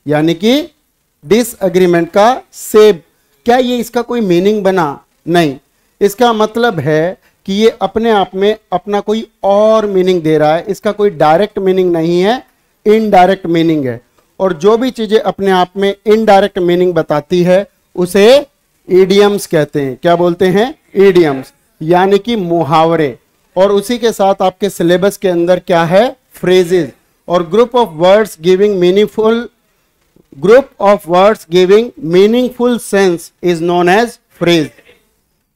यानी कि डिसएग्रीमेंट का सेब। क्या ये इसका कोई मीनिंग बना? नहीं, इसका मतलब है कि ये अपने आप में अपना कोई और मीनिंग दे रहा है। इसका कोई डायरेक्ट मीनिंग नहीं है, इनडायरेक्ट मीनिंग है। और जो भी चीजें अपने आप में इनडायरेक्ट मीनिंग बताती है उसे इडियम्स कहते हैं। क्या बोलते हैं? इडियम्स, यानी कि मुहावरे। और उसी के साथ आपके सिलेबस के अंदर क्या है? फ्रेजेस। और group of words giving meaningful sense is known as phrase.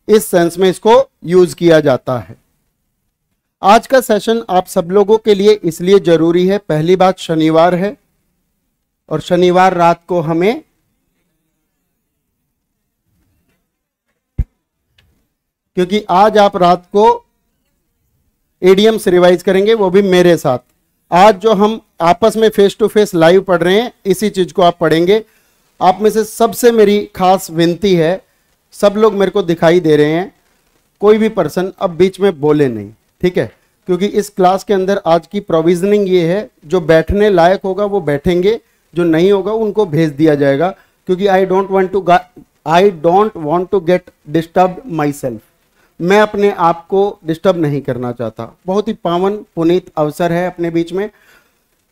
इस सेंस में इसको यूज किया जाता है। आज का सेशन आप सब लोगों के लिए इसलिए जरूरी है, पहली बात शनिवार है और शनिवार रात को हमें क्योंकि आज आप रात को इडियम्स रिवाइज करेंगे, वो भी मेरे साथ। आज जो हम आपस में फेस टू फेस लाइव पढ़ रहे हैं, इसी चीज को आप पढ़ेंगे। आप में से सबसे मेरी खास विनती है, सब लोग मेरे को दिखाई दे रहे हैं, कोई भी पर्सन अब बीच में बोले नहीं, ठीक है? क्योंकि इस क्लास के अंदर आज की प्रोविजनिंग ये है, जो बैठने लायक होगा वो बैठेंगे, जो नहीं होगा उनको भेज दिया जाएगा। क्योंकि I don't want to get disturb myself. मैं अपने आप को डिस्टर्ब नहीं करना चाहता। बहुत ही पावन पुनीत अवसर है अपने बीच में।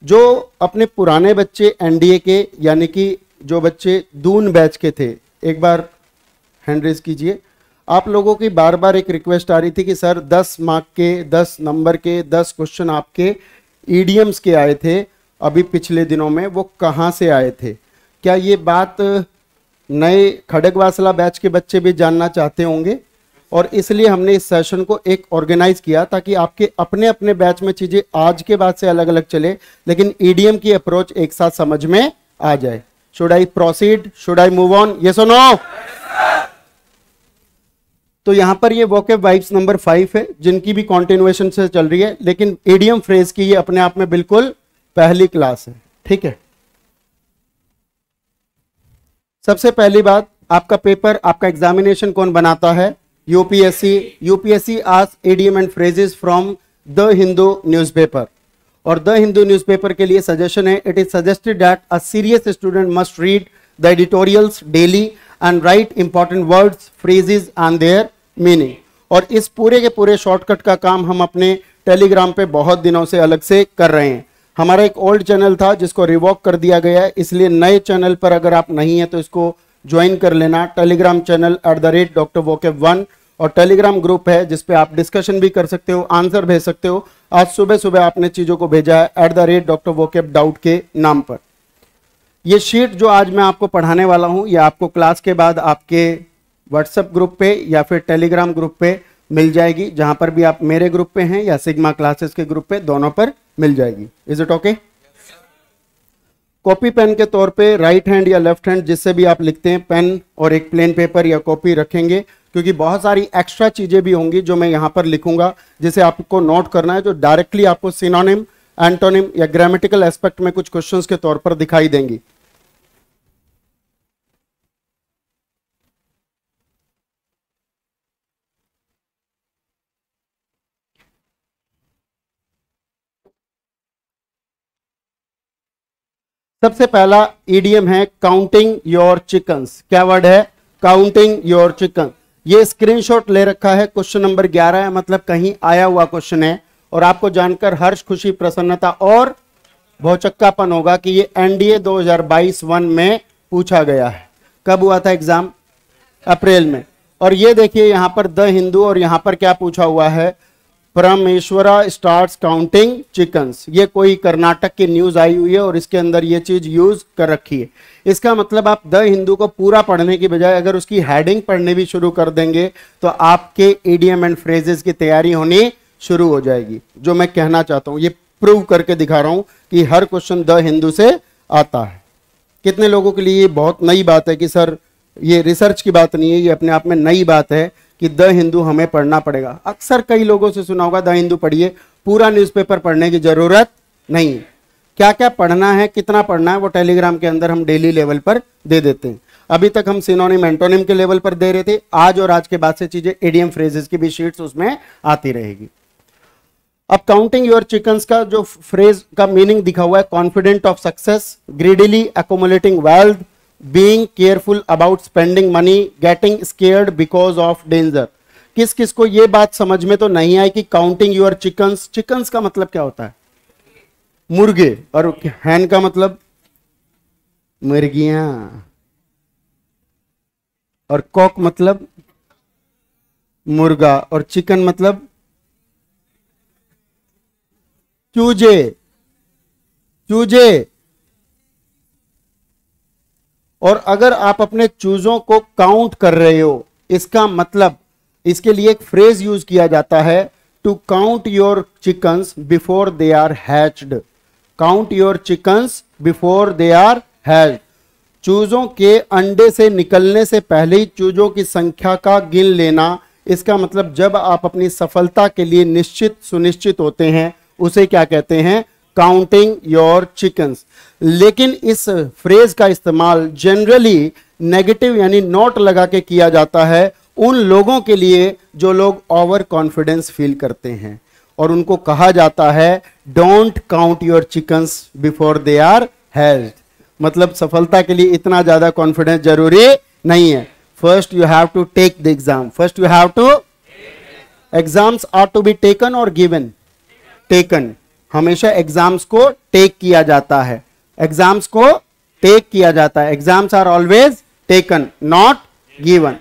जो अपने पुराने बच्चे एनडीए के, यानी कि जो बच्चे दून बैच के थे, एक बार हैंड रेज कीजिए। आप लोगों की बार बार एक रिक्वेस्ट आ रही थी कि सर 10 मार्क के 10 नंबर के 10 क्वेश्चन आपके ईडियम्स के आए थे अभी पिछले दिनों में, वो कहाँ से आए थे? क्या ये बात नए खड़गवासला बैच के बच्चे भी जानना चाहते होंगे? और इसलिए हमने इस सेशन को एक ऑर्गेनाइज किया ताकि आपके अपने अपने बैच में चीजें आज के बाद से अलग अलग चले, लेकिन ईडीएम की अप्रोच एक साथ समझ में आ जाए। Should I proceed? Should I move on? Yes और नो? तो यहां पर ये वोकैब वाइब्स नंबर 5 है, जिनकी भी कॉन्टिन्यूएशन से चल रही है, लेकिन इडियम फ्रेज की ये अपने आप में बिल्कुल पहली क्लास है, ठीक है? सबसे पहली बात, आपका पेपर, आपका एग्जामिनेशन कौन बनाता है? UPSC asks idiom and phrases from the Hindu newspaper. और द हिंदू न्यूज़पेपर के लिए सजेशन है, it is suggested that a serious student must read the editorials daily and right important words, phrases and there meaning. और इस पूरे के पूरे shortcut का काम हम अपने टेलीग्राम पे बहुत दिनों से अलग से कर रहे हैं। हमारा एक ओल्ड चैनल था जिसको रिवॉक कर दिया गया है, इसलिए नए चैनल पर अगर आप नहीं है तो इसको ज्वाइन कर लेना। Telegram channel @Dr. Vocab 1 और टेलीग्राम ग्रुप है जिसपे आप डिस्कशन भी कर सकते हो, आंसर भेज सकते हो। आज सुबह सुबह आपने चीजों को भेजा है @Dr. Vocab डाउट के नाम पर। ये शीट जो आज मैं आपको पढ़ाने वाला हूं, ये आपको क्लास के बाद आपके व्हाट्सएप ग्रुप पे या फिर टेलीग्राम ग्रुप पे मिल जाएगी। जहां पर भी आप मेरे ग्रुप पे हैं या सिग्मा क्लासेस के ग्रुप पे, दोनों पर मिल जाएगी। Is it okay? Copy pen के तौर पे राइट हैंड या लेफ्ट हैंड जिससे भी आप लिखते हैं, पेन और एक प्लेन पेपर या कॉपी रखेंगे, क्योंकि बहुत सारी एक्स्ट्रा चीजें भी होंगी जो मैं यहां पर लिखूंगा, जिसे आपको नोट करना है, जो डायरेक्टली आपको सिनोनिम, एंटोनिम या ग्रामेटिकल एस्पेक्ट में कुछ क्वेश्चंस के तौर पर दिखाई देंगी। सबसे पहला ईडीएम है काउंटिंग योर चिकन्स। क्या वर्ड है? Counting your chicken. ये स्क्रीनशॉट ले रखा है, क्वेश्चन नंबर 11 है, मतलब कहीं आया हुआ क्वेश्चन है। और आपको जानकर हर्ष, खुशी, प्रसन्नता और भौचक्कापन होगा कि ये एनडीए 2022-1 में पूछा गया है। कब हुआ था एग्जाम? अप्रैल में। और ये देखिए यहां पर द हिंदू, और यहां पर क्या पूछा हुआ है? परमेश्वरा स्टार्ट्स काउंटिंग चिकन्स। ये कोई कर्नाटक की न्यूज आई हुई है और इसके अंदर ये चीज यूज कर रखी है। इसका मतलब आप द हिंदू को पूरा पढ़ने की बजाय अगर उसकी हेडिंग पढ़ने भी शुरू कर देंगे तो आपके इडियम एंड फ्रेजेस की तैयारी होनी शुरू हो जाएगी। जो मैं कहना चाहता हूं, ये प्रूव करके दिखा रहा हूं कि हर क्वेश्चन द हिंदू से आता है। कितने लोगों के लिए ये बहुत नई बात है कि सर ये रिसर्च की बात नहीं है, ये अपने आप में नई बात है कि द हिंदू हमें पढ़ना पड़ेगा। अक्सर कई लोगों से सुना होगा द हिंदू पढ़िए, पूरा न्यूज़पेपर पढ़ने की जरूरत नहीं है। क्या क्या पढ़ना है, कितना पढ़ना है, वो टेलीग्राम के अंदर हम डेली लेवल पर दे देते हैं। अभी तक हम सिनोनिम, एंटोनिम के लेवल पर दे रहे थे। आज और आज के बाद से चीजें इडियम फ्रेजेस की भी शीट्स उसमें आती रहेगी। अब काउंटिंग योर चिकन्स का जो फ्रेज का मीनिंग दिखा हुआ है, confident of success, greedily accumulating wealth, being careful about spending money, getting scared because of danger. किस किस को ये बात समझ में तो नहीं आई कि काउंटिंग योर चिकन्स, चिकन्स का मतलब क्या होता है? मुर्गे, और हैन का मतलब मुर्गियां, और कॉक मतलब मुर्गा, और चिकन मतलब चूजे, चूजे। और अगर आप अपने चूजों को काउंट कर रहे हो, इसका मतलब इसके लिए एक फ्रेज यूज किया जाता है, to count your chickens before they are hatched. Count your chickens before they are hatched. चूजों के अंडे से निकलने से पहले ही चूजों की संख्या का गिन लेना। इसका मतलब जब आप अपनी सफलता के लिए निश्चित सुनिश्चित होते हैं, उसे क्या कहते हैं? Counting your chickens. लेकिन इस फ्रेज का इस्तेमाल जनरली नेगेटिव यानी नॉट लगा के किया जाता है उन लोगों के लिए जो लोग ओवर कॉन्फिडेंस फील करते हैं, और उनको कहा जाता है don't count your chickens before they are hatched. मतलब सफलता के लिए इतना ज्यादा कॉन्फिडेंस जरूरी नहीं है। First you have to take the exam, first you have to, exams are to be taken और गिवन? टेकन। हमेशा एग्जाम्स को टेक किया जाता है, एग्जाम्स को टेक किया जाता है। Exams are always taken not given.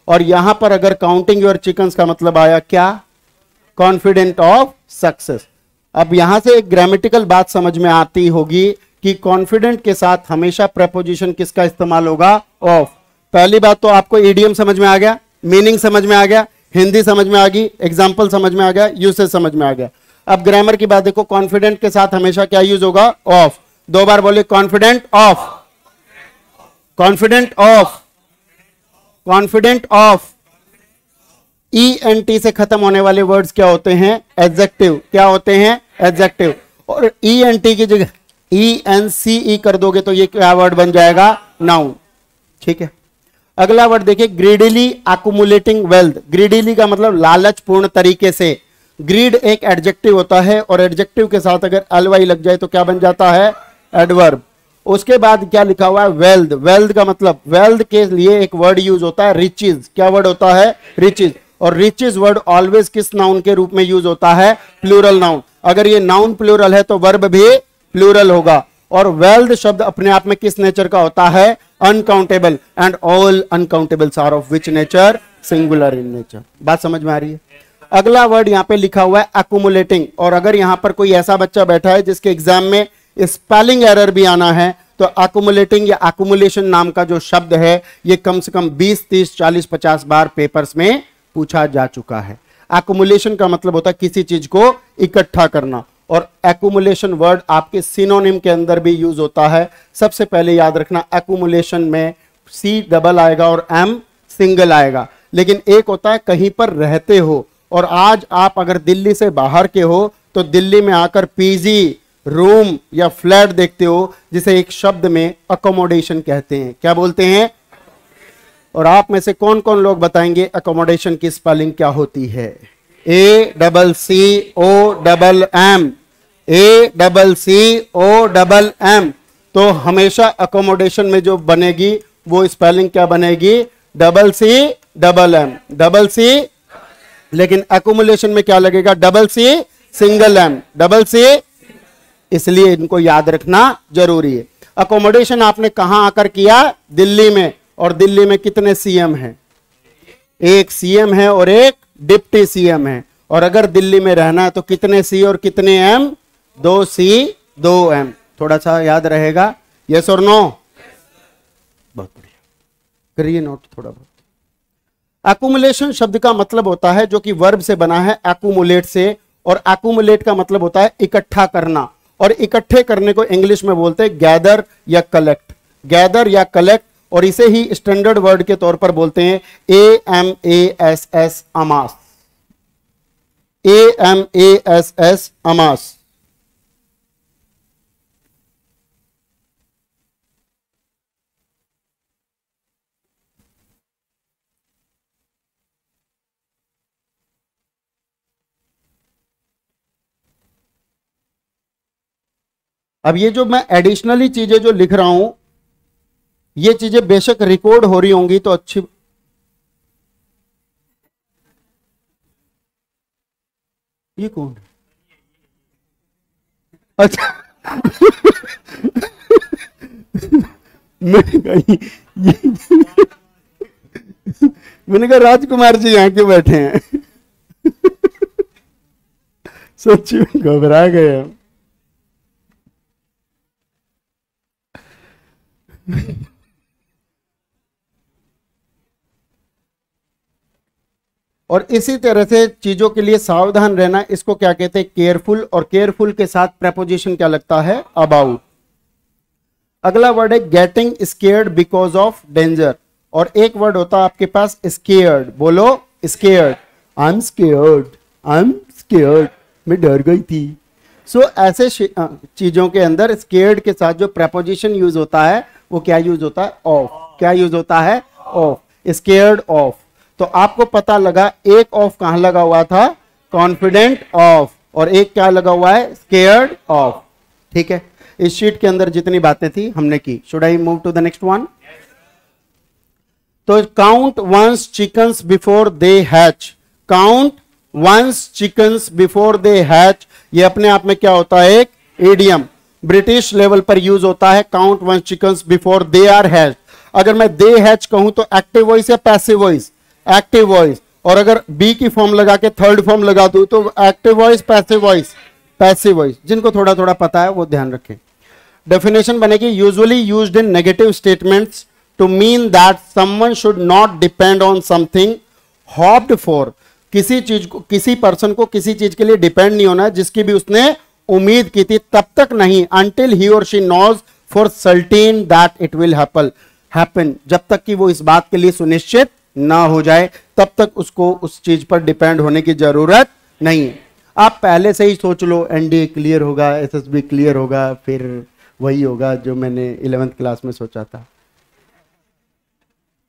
और यहां पर अगर काउंटिंग योर चिकन्स का मतलब आया क्या? Confident of success. अब यहां से एक ग्रामेटिकल बात समझ में आती होगी कि कॉन्फिडेंट के साथ हमेशा प्रेपोजिशन किसका इस्तेमाल होगा? ऑफ। पहली बात तो आपको ईडियम समझ में आ गया, मीनिंग समझ में आ गया, हिंदी समझ में आ गई, एग्जाम्पल समझ में आ गया, यूसेज समझ में आ गया। अब ग्रामर की बात देखो, कॉन्फिडेंट के साथ हमेशा क्या यूज होगा? ऑफ। दो बार बोले confident of, confident of, confident of. ENT से खत्म होने वाले वर्ड्स क्या होते हैं? एडजेक्टिव। क्या होते हैं? एडजेक्टिव। और ENT की जगह ENCE कर दोगे तो ये क्या वर्ड बन जाएगा? नाउन। ठीक है, अगला वर्ड देखिए, ग्रीडीली अकुमुलेटिंग वेल्थ। ग्रीडीली का मतलब लालचपूर्ण तरीके से। ग्रीड एक एडजेक्टिव होता है, और एडजेक्टिव के साथ अगर ly लग जाए तो क्या बन जाता है? एडवर्ब। उसके बाद क्या लिखा हुआ है? वेल्थ। वेल्थ का मतलब, वेल्थ के लिए एक वर्ड यूज होता है रिचेज। क्या वर्ड होता है? रिचेज। और रिचेज वर्ड ऑलवेज किस नाउन के रूप में यूज होता है? Plural noun. अगर ये नाउन प्लूरल है तो वर्ब भी प्लूरल होगा। और वेल्थ शब्द अपने आप में किस नेचर का होता है? Uncountable. And all uncountables are of which nature? Singular in nature. बात समझ में आ रही है? अगला वर्ड यहां पे लिखा हुआ है अकुमुलेटिंग। और अगर यहां पर कोई ऐसा बच्चा बैठा है जिसके एग्जाम में स्पेलिंग एरर भी आना है, तो अकुमुलेटिंग या अकुमुलेशन नाम का जो शब्द है, ये कम से कम 20, 30, 40, 50 बार पेपर्स में पूछा जा चुका है। अकुमुलेशन का मतलब होता है किसी चीज को इकट्ठा करना, और अकुमुलेशन वर्ड आपके सिनोनिम के अंदर भी यूज होता है। सबसे पहले याद रखना, अकुमुलेशन में C डबल आएगा और M सिंगल आएगा। लेकिन एक होता है कहीं पर रहते हो, और आज आप अगर दिल्ली से बाहर के हो तो दिल्ली में आकर पीजी, रूम या फ्लैट देखते हो, जिसे एक शब्द में अकोमोडेशन कहते हैं। क्या बोलते हैं? और आप में से कौन कौन लोग बताएंगे अकोमोडेशन की स्पेलिंग क्या होती है? ACCOMM, ACCOMM। तो हमेशा अकोमोडेशन में जो बनेगी वो स्पेलिंग क्या बनेगी? CCMM, double C. लेकिन अकोमोडेशन में क्या लगेगा? C single M, C। इसलिए इनको याद रखना जरूरी है। अकोमोडेशन आपने कहां आकर किया? दिल्ली में। और दिल्ली में कितने CM हैं? एक CM है और एक डिप्टी CM है। और अगर दिल्ली में रहना है तो कितने C और कितने M? 2 C 2 M। थोड़ा सा याद रहेगा? यस और नो? बहुत बढ़िया, करिए नोट थोड़ा बहुत। एक्युमुलेशन शब्द का मतलब होता है, जो कि वर्ब से बना है एक्युमुलेट से, और एक्युमुलेट का मतलब होता है इकट्ठा करना। और इकट्ठे करने को इंग्लिश में बोलते हैं गैदर या कलेक्ट, गैदर या कलेक्ट। और इसे ही स्टैंडर्ड वर्ड के तौर पर बोलते हैं AMASS, अमास। AMASS, अमास। अब ये जो मैं एडिशनली चीजें जो लिख रहा हूं, ये चीजें बेशक रिकॉर्ड हो रही होंगी तो अच्छी। ये कौन है? अच्छा मैंने कहा मैंने कहा राजकुमार जी यहां क्यों बैठे हैं? सच्ची में घबरा गए हम। और इसी तरह से चीजों के लिए सावधान रहना, इसको क्या कहते हैं? केयरफुल। और केयरफुल के साथ प्रेपोजिशन क्या लगता है? अबाउट। अगला वर्ड है getting scared because of danger. और एक वर्ड होता है आपके पास स्केयर्ड। बोलो scared. I am scared, I am scared, मैं डर गई थी। सो ऐसे चीजों के अंदर स्केयर्ड के साथ जो प्रेपोजिशन यूज होता है वो क्या यूज होता है? ऑफ। क्या यूज होता है? ऑफ। Scared of. तो आपको पता लगा एक ऑफ कहां लगा हुआ था? Confident of. और एक क्या लगा हुआ है? Scared of. ठीक है, इस शीट के अंदर जितनी बातें थी हमने की। Should I move to the next one? तो count one's chickens before they hatch. Count one's chickens before they hatch, ये अपने आप में क्या होता है? एक इडियम। ब्रिटिश लेवल पर यूज होता है count one's chickens before they are hatch. अगर मैं दे हैच कहूं तो एक्टिव वॉइस या पैसिव वॉइस? Active voice. और अगर बी की फॉर्म लगा के थर्ड फॉर्म लगा दूं तो active voice, passive voice? Passive voice. जिनको थोड़ा थोड़ा पता है वो ध्यान रखें। डेफिनेशन बनेगी usually used in negative statements to mean that someone should not depend on something hoped for. किसी चीज को, किसी पर्सन को किसी चीज के लिए डिपेंड नहीं होना जिसकी भी उसने उम्मीद की थी, तब तक नहीं। until he or she knows for certain that it will happen, जब तक कि वो इस बात के लिए सुनिश्चित ना हो जाए तब तक उसको उस चीज पर डिपेंड होने की जरूरत नहीं है। आप पहले से ही सोच लो एनडीए क्लियर होगा, एसएसबी क्लियर होगा, फिर वही होगा जो मैंने 11th क्लास में सोचा था।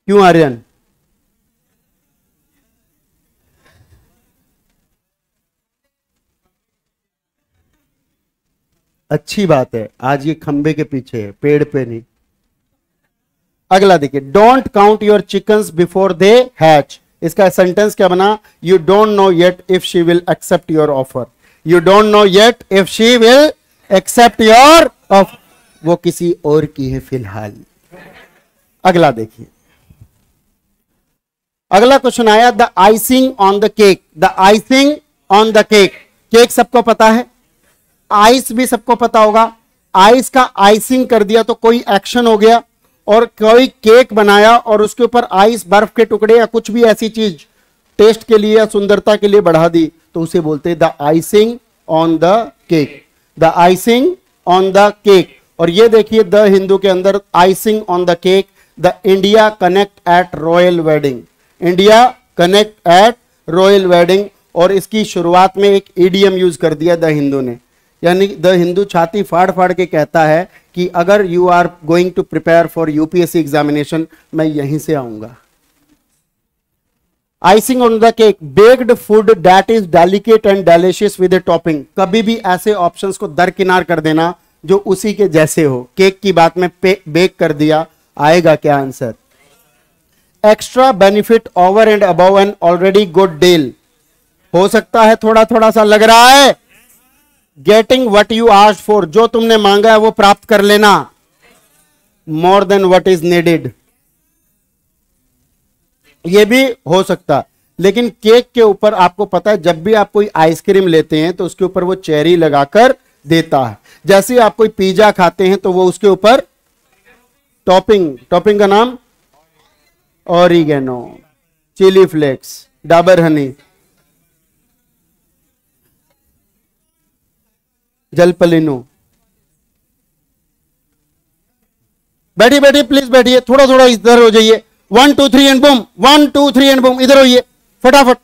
क्यों आर्यन? अच्छी बात है, आज ये खंबे के पीछे है, पेड़ पे नहीं। अगला देखिए, don't count your chickens before they hatch. इसका सेंटेंस क्या बना? You don't know yet if she will accept your offer. You don't know yet if she will accept your offer. वो किसी और की है फिलहाल। अगला देखिए, अगला क्वेश्चन आया, the icing on the cake. The icing on the cake. Cake सबको पता है, आइस भी सबको पता होगा। आइस का आइसिंग कर दिया तो कोई एक्शन हो गया, और कोई केक बनाया और उसके ऊपर आइस, बर्फ के टुकड़े या कुछ भी ऐसी चीज टेस्ट के लिए या सुंदरता के लिए बढ़ा दी, तो उसे बोलते हैं the icing on the cake. The icing on the cake. और ये देखिए द हिंदू के अंदर icing on the cake, the India connect at royal wedding. India connect at royal wedding. और इसकी शुरुआत में एक ईडीएम यूज कर दिया द हिंदू ने, यानी द हिंदू छाती फाड़ फाड़ के कहता है कि अगर you are going to prepare for UPSC examination, मैं यहीं से आऊंगा। Icing on the cake, baked food that is delicate and delicious with a topping. कभी भी ऐसे ऑप्शंस को दरकिनार कर देना जो उसी के जैसे हो। केक की बात में बेक कर दिया, आएगा क्या answer? Extra benefit over and above an already good deal. हो सकता है थोड़ा थोड़ा सा लग रहा है। Getting what you asked for, जो तुमने मांगा है वो प्राप्त कर लेना। More than what is needed, ये भी हो सकता। लेकिन केक के ऊपर आपको पता है, जब भी आप कोई आइसक्रीम लेते हैं तो उसके ऊपर वो चेरी लगाकर देता है। जैसे ही आप कोई पिज्जा खाते हैं तो वो उसके ऊपर टॉपिंग, टॉपिंग का नाम oregano, chili flakes, Dabur honey, jalapeno. बैठिए बैठिए प्लीज बैठिए, थोड़ा थोड़ा इधर हो जाइए। 1 2 3 एंड बूम, 1 2 3 एंड बूम। इधर होइए फटाफट।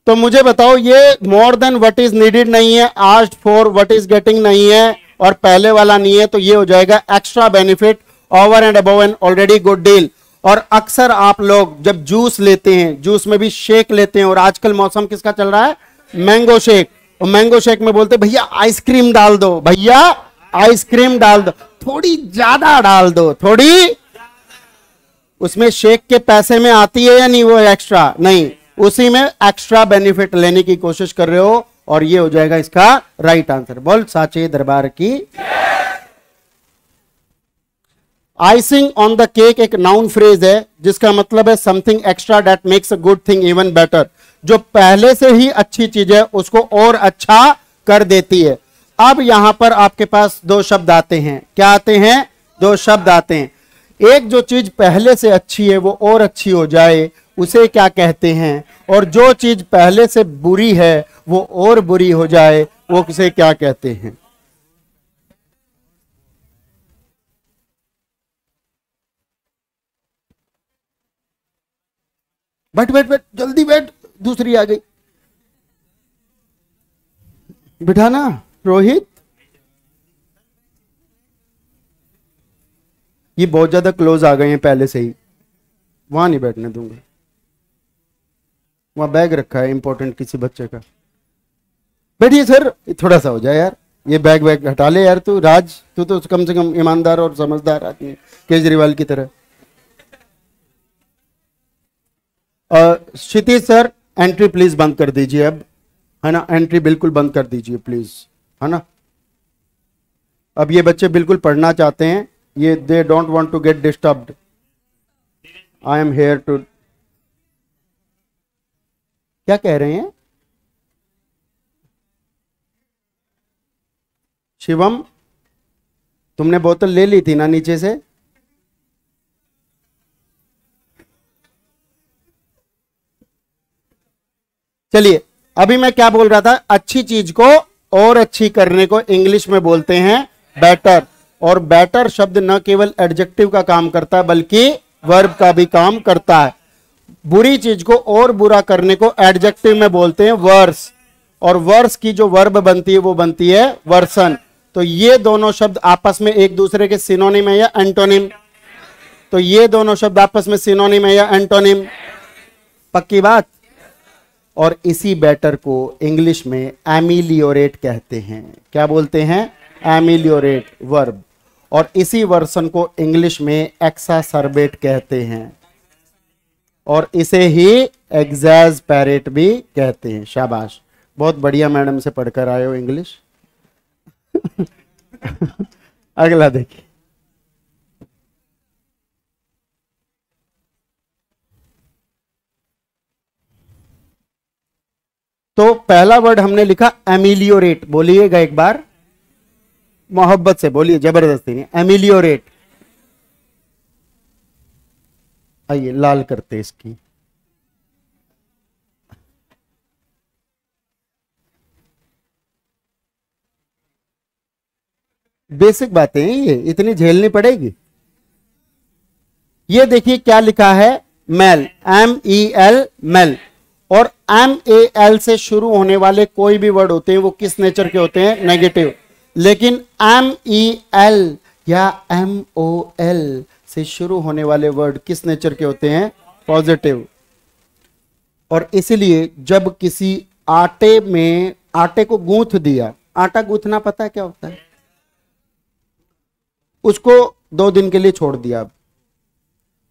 तो मुझे बताओ, ये more than what is needed नहीं है, asked for what is getting नहीं है, और पहले वाला नहीं है, तो ये हो जाएगा extra benefit over and above an already good deal. और अक्सर आप लोग जब जूस लेते हैं, जूस में भी शेक लेते हैं, और आजकल मौसम किसका चल रहा है? Mango shake. और मैंगो शेक में बोलते भैया आइसक्रीम डाल दो, भैया आइसक्रीम डाल दो, थोड़ी ज्यादा डाल दो, थोड़ी। उसमें शेक के पैसे में आती है या नहीं वो एक्स्ट्रा? नहीं, उसी में एक्स्ट्रा बेनिफिट लेने की कोशिश कर रहे हो, और ये हो जाएगा इसका राइट आंसर। बोल साचे दरबार की। आइसिंग ऑन द केक एक नाउन फ्रेज है जिसका मतलब है something extra that makes a good thing even better. जो पहले से ही अच्छी चीज है उसको और अच्छा कर देती है। अब यहां पर आपके पास दो शब्द आते हैं। क्या आते हैं? दो शब्द आते हैं। एक जो चीज पहले से अच्छी है वो और अच्छी हो जाए, उसे क्या कहते हैं? और जो चीज पहले से बुरी है वो और बुरी हो जाए, वो किसे क्या कहते हैं? बैठ बैठ बैठ, जल्दी बैठ, दूसरी आ गई। बिठाना रोहित। ये बहुत ज्यादा क्लोज आ गए हैं पहले से ही, वहां नहीं बैठने दूंगा। वहां बैग रखा है इंपॉर्टेंट किसी बच्चे का। बैठिए सर, थोड़ा सा हो जाए यार, ये बैग वैग हटा ले यार। तू राज, तू तो कम से कम ईमानदार और समझदार आदमी है, केजरीवाल की तरह। क्षितिज सर एंट्री प्लीज बंद कर दीजिए अब, है ना? एंट्री बिल्कुल बंद कर दीजिए प्लीज, है ना? अब ये बच्चे बिल्कुल पढ़ना चाहते हैं, ये they don't want to get disturbed. I am here too. क्या कह रहे हैं? शिवम, तुमने बोतल ले ली थी ना नीचे से? चलिए, अभी मैं क्या बोल रहा था? अच्छी चीज को और अच्छी करने को इंग्लिश में बोलते हैं बेटर। और बेटर शब्द न केवल एडजेक्टिव का काम करता है बल्कि वर्ब का भी काम करता है। बुरी चीज को और बुरा करने को एडजेक्टिव में बोलते हैं वर्स, और वर्स की जो वर्ब बनती है वो बनती है वर्सन। तो ये दोनों शब्द आपस में एक दूसरे के सिनोनिम है या एंटोनिम? तो ये दोनों शब्द आपस में सिनोनिम है या एंटोनिम? पक्की बात। और इसी बेटर को इंग्लिश में एमिलियोरेट कहते हैं। क्या बोलते हैं? Ameliorate verb. और इसी वर्सन को इंग्लिश में एक्सासर्बेट कहते हैं, और इसे ही एग्जैस्पेरेट भी कहते हैं। शाबाश, बहुत बढ़िया मैडम से पढ़कर आए हो इंग्लिश। अगला देखिए। तो पहला वर्ड हमने लिखा एमिलियोरेट। बोलिएगा एक बार, मोहब्बत से बोलिए, जबरदस्ती नहीं। एमिलियोरेट। आइए लाल करते इसकी। बेसिक बातें हैं ये, इतनी झेलनी पड़ेगी। ये देखिए क्या लिखा है? मेल, MEL, मेल। और MAL से शुरू होने वाले कोई भी वर्ड होते हैं वो किस नेचर के होते हैं? नेगेटिव। लेकिन MEL या MOL से शुरू होने वाले वर्ड किस नेचर के होते हैं? पॉजिटिव। और इसलिए जब किसी आटे में, आटे को गूंथ दिया, आटा गूंथना पता है क्या होता है? उसको 2 दिन के लिए छोड़ दिया,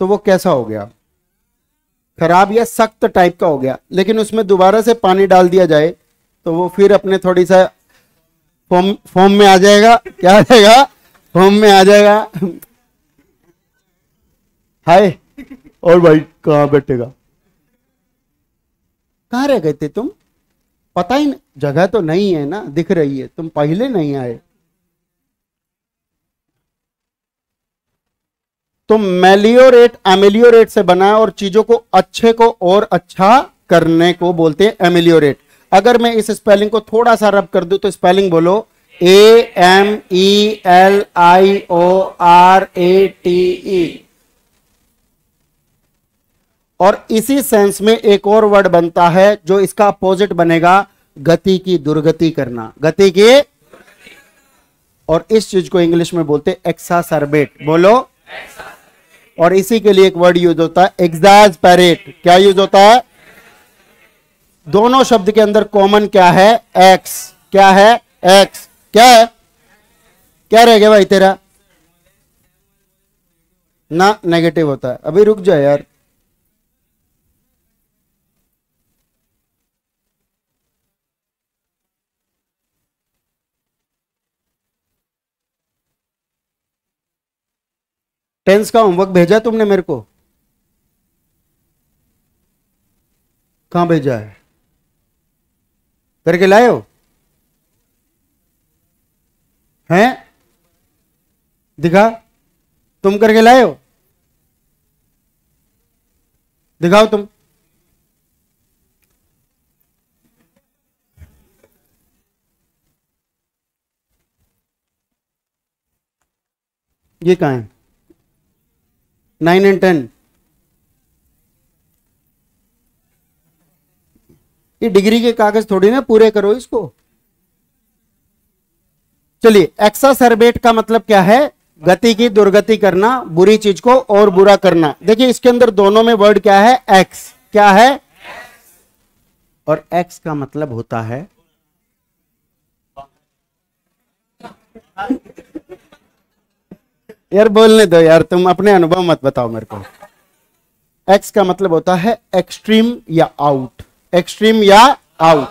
तो वो कैसा हो गया? खराब या सख्त टाइप का हो गया। लेकिन उसमें दोबारा से पानी डाल दिया जाए तो वो फिर अपने थोड़ी सा फॉर्म में आ जाएगा। क्या आ जाएगा? फॉर्म में आ जाएगा। हाय, और भाई कहां बैठेगा? कहां रह गए थे तुम? पता ही नहीं, जगह तो नहीं है ना, दिख रही है, तुम पहले नहीं आए। तो मेलियोरेट एमिलियोरेट से बना है, और चीजों को अच्छे को और अच्छा करने को बोलते हैं एमिलियोरेट। अगर मैं इस स्पेलिंग को थोड़ा सा रब कर दूं तो स्पेलिंग बोलो, AMELIORATE। और इसी सेंस में एक और वर्ड बनता है जो इसका अपोजिट बनेगा, गति की दुर्गति करना। गति की, और इस चीज को इंग्लिश में बोलते एक्सासर्बेट। बोलो। और इसी के लिए एक वर्ड यूज होता है एग्जैस्परेट। क्या यूज होता है? दोनों शब्द के अंदर कॉमन क्या है? एक्स। क्या है? एक्स। क्या है? क्या रह गया भाई तेरा? ना नेगेटिव होता है। अभी रुक जाए यार। टेंस का होमवर्क भेजा तुमने मेरे को? कहां भेजा है? करके लाए हो? हैं? दिखा। तुम करके लाए हो? दिखाओ तुम। ये कहां है? 9 और 10। ये डिग्री के कागज थोड़ी ना पूरे करो इसको। चलिए, एक्सासर्बेट का मतलब क्या है? गति की दुर्गति करना, बुरी चीज को और बुरा करना। देखिए इसके अंदर दोनों में वर्ड क्या है? एक्स। क्या है? और एक्स का मतलब होता है यार बोलने दो यार, तुम अपने अनुभव मत बताओ मेरे को। एक्स का मतलब होता है एक्सट्रीम या आउट। एक्सट्रीम या आउट।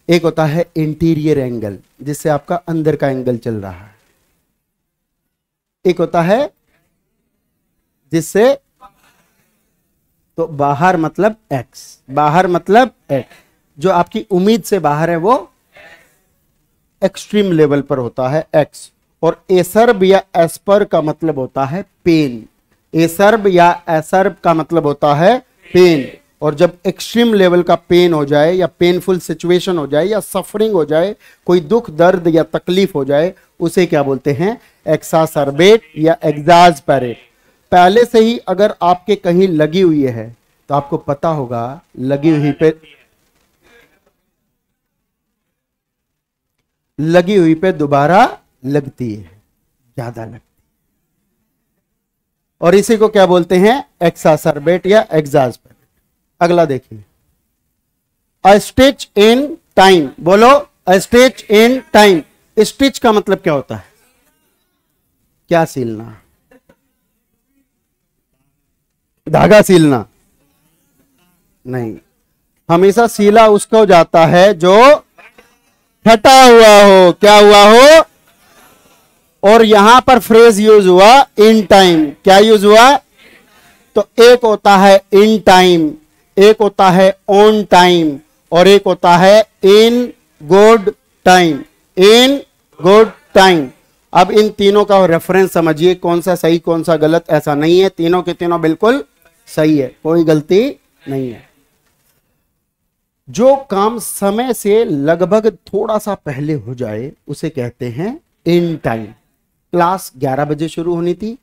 एक होता है इंटीरियर एंगल, जिससे आपका अंदर का एंगल चल रहा है। एक होता है जिससे, तो बाहर मतलब एक्स। बाहर मतलब एक्स। जो आपकी उम्मीद से बाहर है वो एक्सट्रीम लेवल पर होता है एक्स। और एसर्ब या एस्पर का मतलब होता है पेन। एसर्ब या एसर्ब का मतलब होता है पेन। और जब एक्सट्रीम लेवल का पेन हो जाए या पेनफुल सिचुएशन हो जाए या सफरिंग हो जाए, कोई दुख दर्द या तकलीफ हो जाए, उसे क्या बोलते हैं? एक्सासर्बेट या एग्जैस्परेट। पहले से ही अगर आपके कहीं लगी हुई है तो आपको पता होगा लगी हुई पे दोबारा लगती है, ज्यादा लगती है। और इसी को क्या बोलते हैं? एक्सासर्बेट या एग्जैस्परेट। अगला देखिए, अ स्टिच इन टाइम। बोलो, a stitch in time. Stitch का मतलब क्या होता है? क्या सीलना? धागा सीलना नहीं। हमेशा सीला उसको जाता है जो फटा हुआ हो। क्या हुआ हो? और यहां पर फ्रेज यूज हुआ इन टाइम। क्या यूज हुआ? तो एक होता है इन टाइम, एक होता है ऑन टाइम, और एक होता है in good time. In good time. अब इन तीनों का रेफरेंस समझिए, कौन सा सही कौन सा गलत ऐसा नहीं है। तीनों के तीनों बिल्कुल सही है, कोई गलती नहीं है। जो काम समय से लगभग थोड़ा सा पहले हो जाए उसे कहते हैं इन टाइम। क्लास 11 बजे शुरू होनी थी,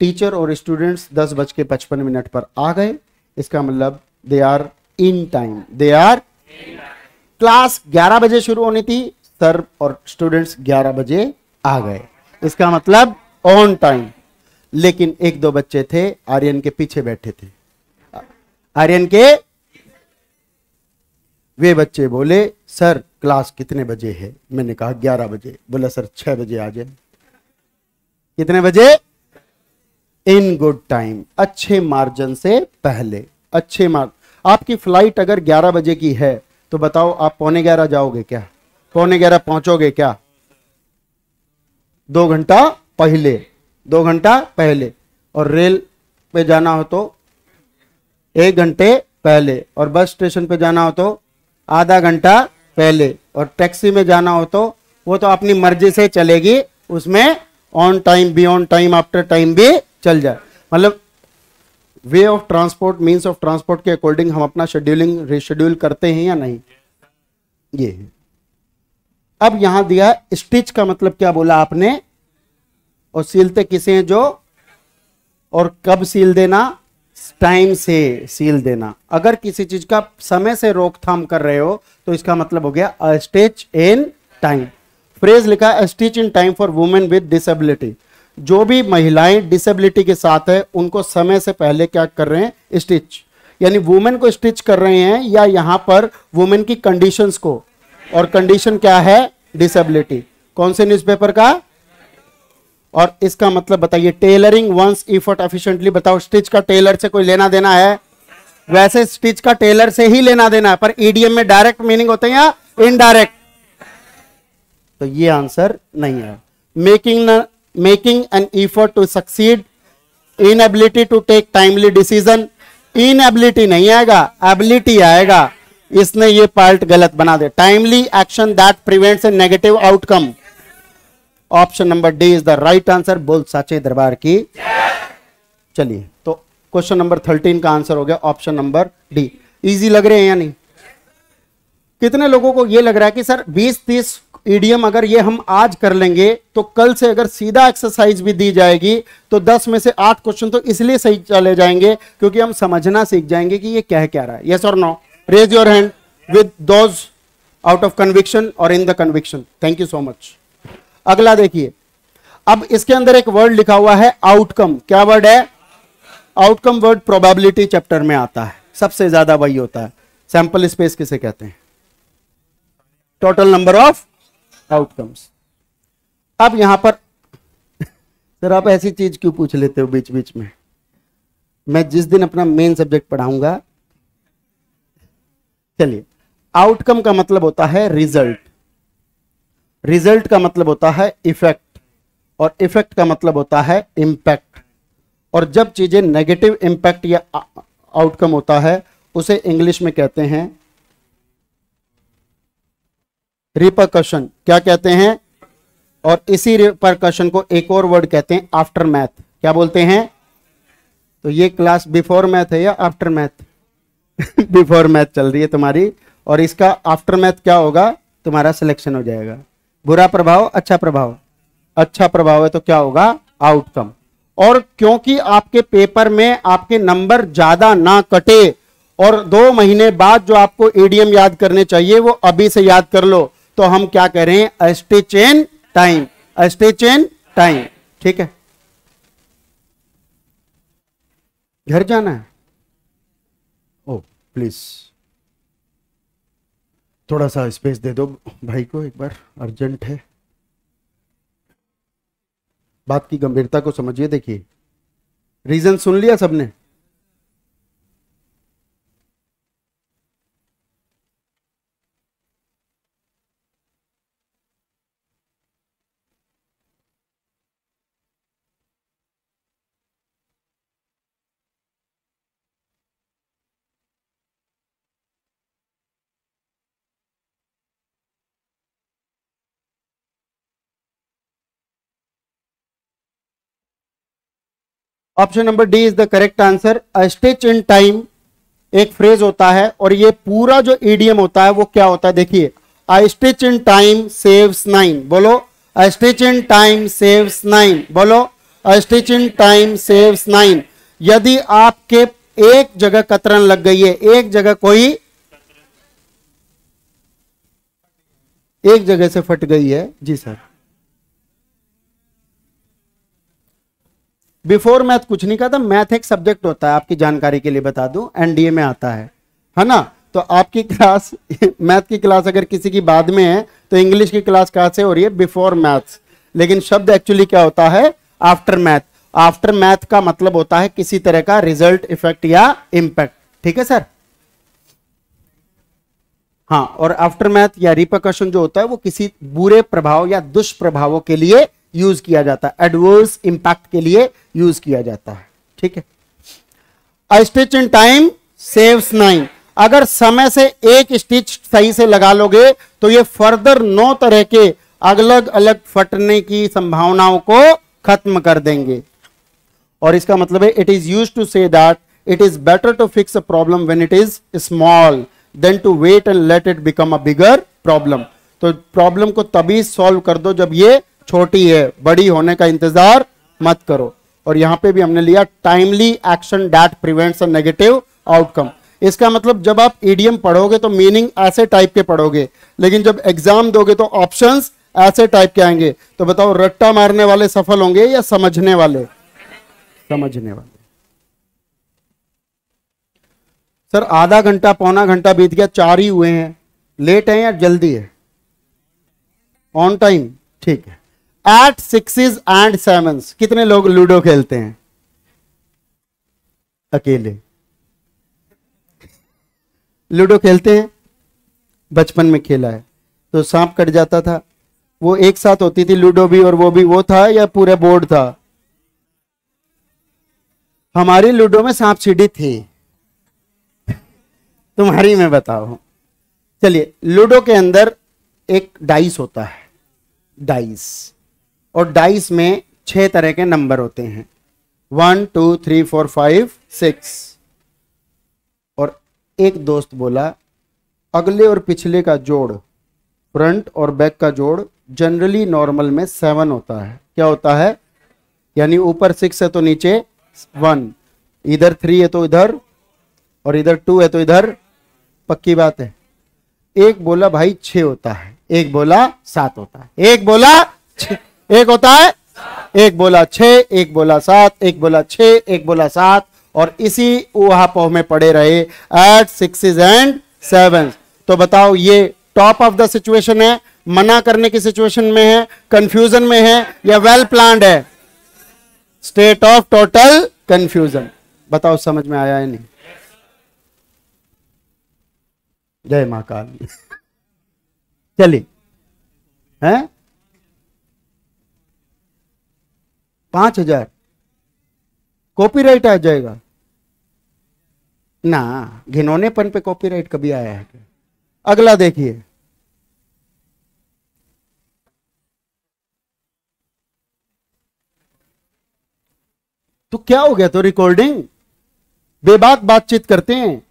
टीचर और स्टूडेंट्स 10:55 पर आ गए, इसका मतलब they are in time. They are. Class 11 बजे शुरू होनी थी, सर और स्टूडेंट्स 11 बजे आ गए, इसका मतलब ऑन टाइम। लेकिन एक दो बच्चे थे आर्यन के पीछे बैठे थे। आर्यन के वे बच्चे बोले, सर क्लास कितने बजे है? मैंने कहा 11 बजे। बोला सर 6 बजे आ जाए। कितने बजे? इन गुड टाइम, अच्छे मार्जिन से पहले। अच्छे मार्ग। आपकी फ्लाइट अगर 11 बजे की है तो बताओ आप 11:15 जाओगे क्या? 11:15 पहुंचोगे क्या? 2 घंटा पहले। 2 घंटा पहले। और रेल पे जाना हो तो 1 घंटे पहले। और बस स्टेशन पे जाना हो तो आधा घंटा पहले। और टैक्सी में जाना हो तो वो तो अपनी मर्जी से चलेगी, उसमें ऑन टाइम भी, ऑन टाइम आफ्टर टाइम भी चल जाए। मतलब way of transport, means of transport के अकॉर्डिंग हम अपना शेड्यूलिंग रिशेड्यूल करते हैं या नहीं? ये है। अब यहां दिया स्टिच का मतलब क्या बोला आपने? और सीलते किसे हैं? जो। और कब सील देना? टाइम से सील देना। अगर किसी चीज का समय से रोकथाम कर रहे हो तो इसका मतलब हो गया अ स्टिच इन टाइम। फ्रेज लिखा है stitch in time for women with disability. जो भी महिलाएं डिसेबिलिटी के साथ है उनको समय से पहले क्या कर रहे हैं, स्टिच, यानी वुमेन को स्टिच कर रहे हैं या यहां पर वुमेन की कंडीशंस को, और कंडीशन क्या है, डिसेबिलिटी। कौन से न्यूज़पेपर का, और इसका मतलब बताइए, टेलरिंग वंस एफर्ट एफिशिएंटली। बताओ स्टिच का टेलर से कोई लेना देना है? वैसे स्टिच का टेलर से ही लेना देना है, पर ईडीएम में डायरेक्ट मीनिंग होते हैं या इनडायरेक्ट, तो ये आंसर नहीं है। Making an effort to succeed, inability to take timely decision, inability नहीं आएगा, एबिलिटी आएगा, इसने ये पार्ट गलत बना दे। Timely action that prevents a negative outcome. Option number D is the right answer. बोल साचे दरबार की। चलिए, तो क्वेश्चन नंबर 13 का आंसर हो गया ऑप्शन नंबर डी। इजी लग रहे हैं या नहीं? कितने लोगों को ये लग रहा है कि सर 20-30 ईडीएम अगर ये हम आज कर लेंगे तो कल से अगर सीधा एक्सरसाइज भी दी जाएगी तो 10 में से 8 क्वेश्चन तो इसलिए सही चले जाएंगे क्योंकि हम समझना सीख जाएंगे कि ये कह क्या रहा है। यस और no? Raise your hand with those out of conviction और in the conviction. Thank you so much. अगला देखिए, अब इसके अंदर एक वर्ड लिखा हुआ है आउटकम। क्या वर्ड है? आउटकम वर्ड प्रोबेबिलिटी चैप्टर में आता है, सबसे ज्यादा वही होता है। सैंपल स्पेस किसे कहते हैं? Total number of outcomes. अब यहां पर सर आप ऐसी चीज क्यों पूछ लेते हो बीच बीच में? मैं जिस दिन अपना मेन सब्जेक्ट पढ़ाऊंगा। चलिए, आउटकम का मतलब होता है रिजल्ट, रिजल्ट का मतलब होता है इफेक्ट, और इफेक्ट का मतलब होता है इंपैक्ट। और जब चीजें नेगेटिव इंपैक्ट या आउटकम होता है उसे इंग्लिश में कहते हैं रिपरकशन। क्या कहते हैं? और इसी रिपरकशन को एक और वर्ड कहते हैं आफ्टर मैथ। क्या बोलते हैं? तो ये क्लास बिफोर मैथ है या आफ्टर मैथ? बिफोर मैथ चल रही है तुम्हारी, और इसका आफ्टर मैथ क्या होगा? तुम्हारा सिलेक्शन हो जाएगा। बुरा प्रभाव, अच्छा प्रभाव, अच्छा प्रभाव है तो क्या होगा? आउटकम। और क्योंकि आपके पेपर में आपके नंबर ज्यादा ना कटे और 2 महीने बाद जो आपको ईडीएम याद करने चाहिए वो अभी से याद कर लो, तो हम क्या कह रहे हैं? अ stitch in time, a stitch in time. ठीक है, घर जाना है? ओ प्लीज थोड़ा सा स्पेस दे दो भाई को, एक बार अर्जेंट है। बात की गंभीरता को समझिए। देखिए, रीजन सुन लिया सबने? Option number D is the correct answer. A stitch in time एक फ्रेज होता है, और ये पूरा जो ईडीएम होता है वो क्या होता है? देखिए, अ स्टिच इन टाइम सेव्स 9। बोलो, a stitch in time saves 9। बोलो, a stitch in time saves 9। यदि आपके एक जगह कतरन लग गई है, एक जगह कोई एक जगह से फट गई है, जी सर, बिफोर मैथ कुछ नहीं कहा था। मैथ एक सब्जेक्ट होता है, आपकी जानकारी के लिए बता दूं, एनडीए में आता है ना? तो आपकी क्लास मैथ की क्लास अगर किसी की बाद में है तो इंग्लिश की क्लास कहां से हो रही है? Before maths. लेकिन शब्द एक्चुअली क्या होता है? After math. आफ्टर मैथ का मतलब होता है किसी तरह का रिजल्ट, इफेक्ट या इंपैक्ट। ठीक है सर? हाँ, और आफ्टर मैथ या रिपरकशन जो होता है वो किसी बुरे प्रभाव या दुष्प्रभावों के लिए यूज किया जाता है, एडवर्स इंपैक्ट के लिए यूज किया जाता है। ठीक है, अ स्टिच इन टाइम सेव्स 9। अगर समय से एक स्टिच सही से लगा लोगे तो ये फर्दर 9 तरह के अलग अलग फटने की संभावनाओं को खत्म कर देंगे। और इसका मतलब है it is used to say that it is better to fix a problem when it is small than to wait and let it become a bigger problem. तो प्रॉब्लम को तभी सॉल्व कर दो जब ये छोटी है, बड़ी होने का इंतजार मत करो। और यहां पे भी हमने लिया timely action that prevents a negative outcome. इसका मतलब जब आप ईडीएम पढ़ोगे तो मीनिंग ऐसे टाइप के पढ़ोगे, लेकिन जब एग्जाम दोगे तो ऑप्शंस ऐसे टाइप के आएंगे। तो बताओ रट्टा मारने वाले सफल होंगे या समझने वाले? समझने वाले। सर आधा घंटा पौना घंटा बीत गया, 4 ही हुए हैं, लेट है या जल्दी है? ऑन टाइम, ठीक है। एट 6s and 7s कितने लोग लूडो खेलते हैं? अकेले। लूडो खेलते हैं? बचपन में खेला है। तो सांप कट जाता था, वो एक साथ होती थी लूडो भी और वो भी, वो था या पूरा बोर्ड था? हमारी लूडो में सांप सीढ़ी थी, तुम्हारी में बताओ। चलिए, लूडो के अंदर एक डाइस होता है, डाइस, और डाइस में 6 तरह के नंबर होते हैं, 1 2 3 4 5 6। और एक दोस्त बोला अगले और पिछले का जोड़, फ्रंट और बैक का जोड़ जनरली नॉर्मल में 7 होता है। क्या होता है? यानी ऊपर 6 है तो नीचे 1, इधर 3 है तो इधर, और इधर 2 है तो इधर। पक्की बात है। एक बोला भाई 6 होता है, एक बोला 7 होता है, एक बोला 6, एक होता है, एक बोला 6, एक बोला 7, एक बोला 6, एक बोला 7, और इसी ऊहापोह में पड़े रहे एट 6s and 7s। तो बताओ ये टॉप ऑफ द सिचुएशन है, मना करने की सिचुएशन में है, कंफ्यूजन में है, या वेल प्लान्ड है? State of total confusion. बताओ समझ में आया है नहीं? जय मां काली। चलिए, हैं 5,000 कॉपीराइट आ जाएगा ना? घिनौनेपन पे कॉपीराइट कभी आया है? अगला देखिए, तो क्या हो गया? तो रिकॉर्डिंग बेबाक बातचीत करते हैं।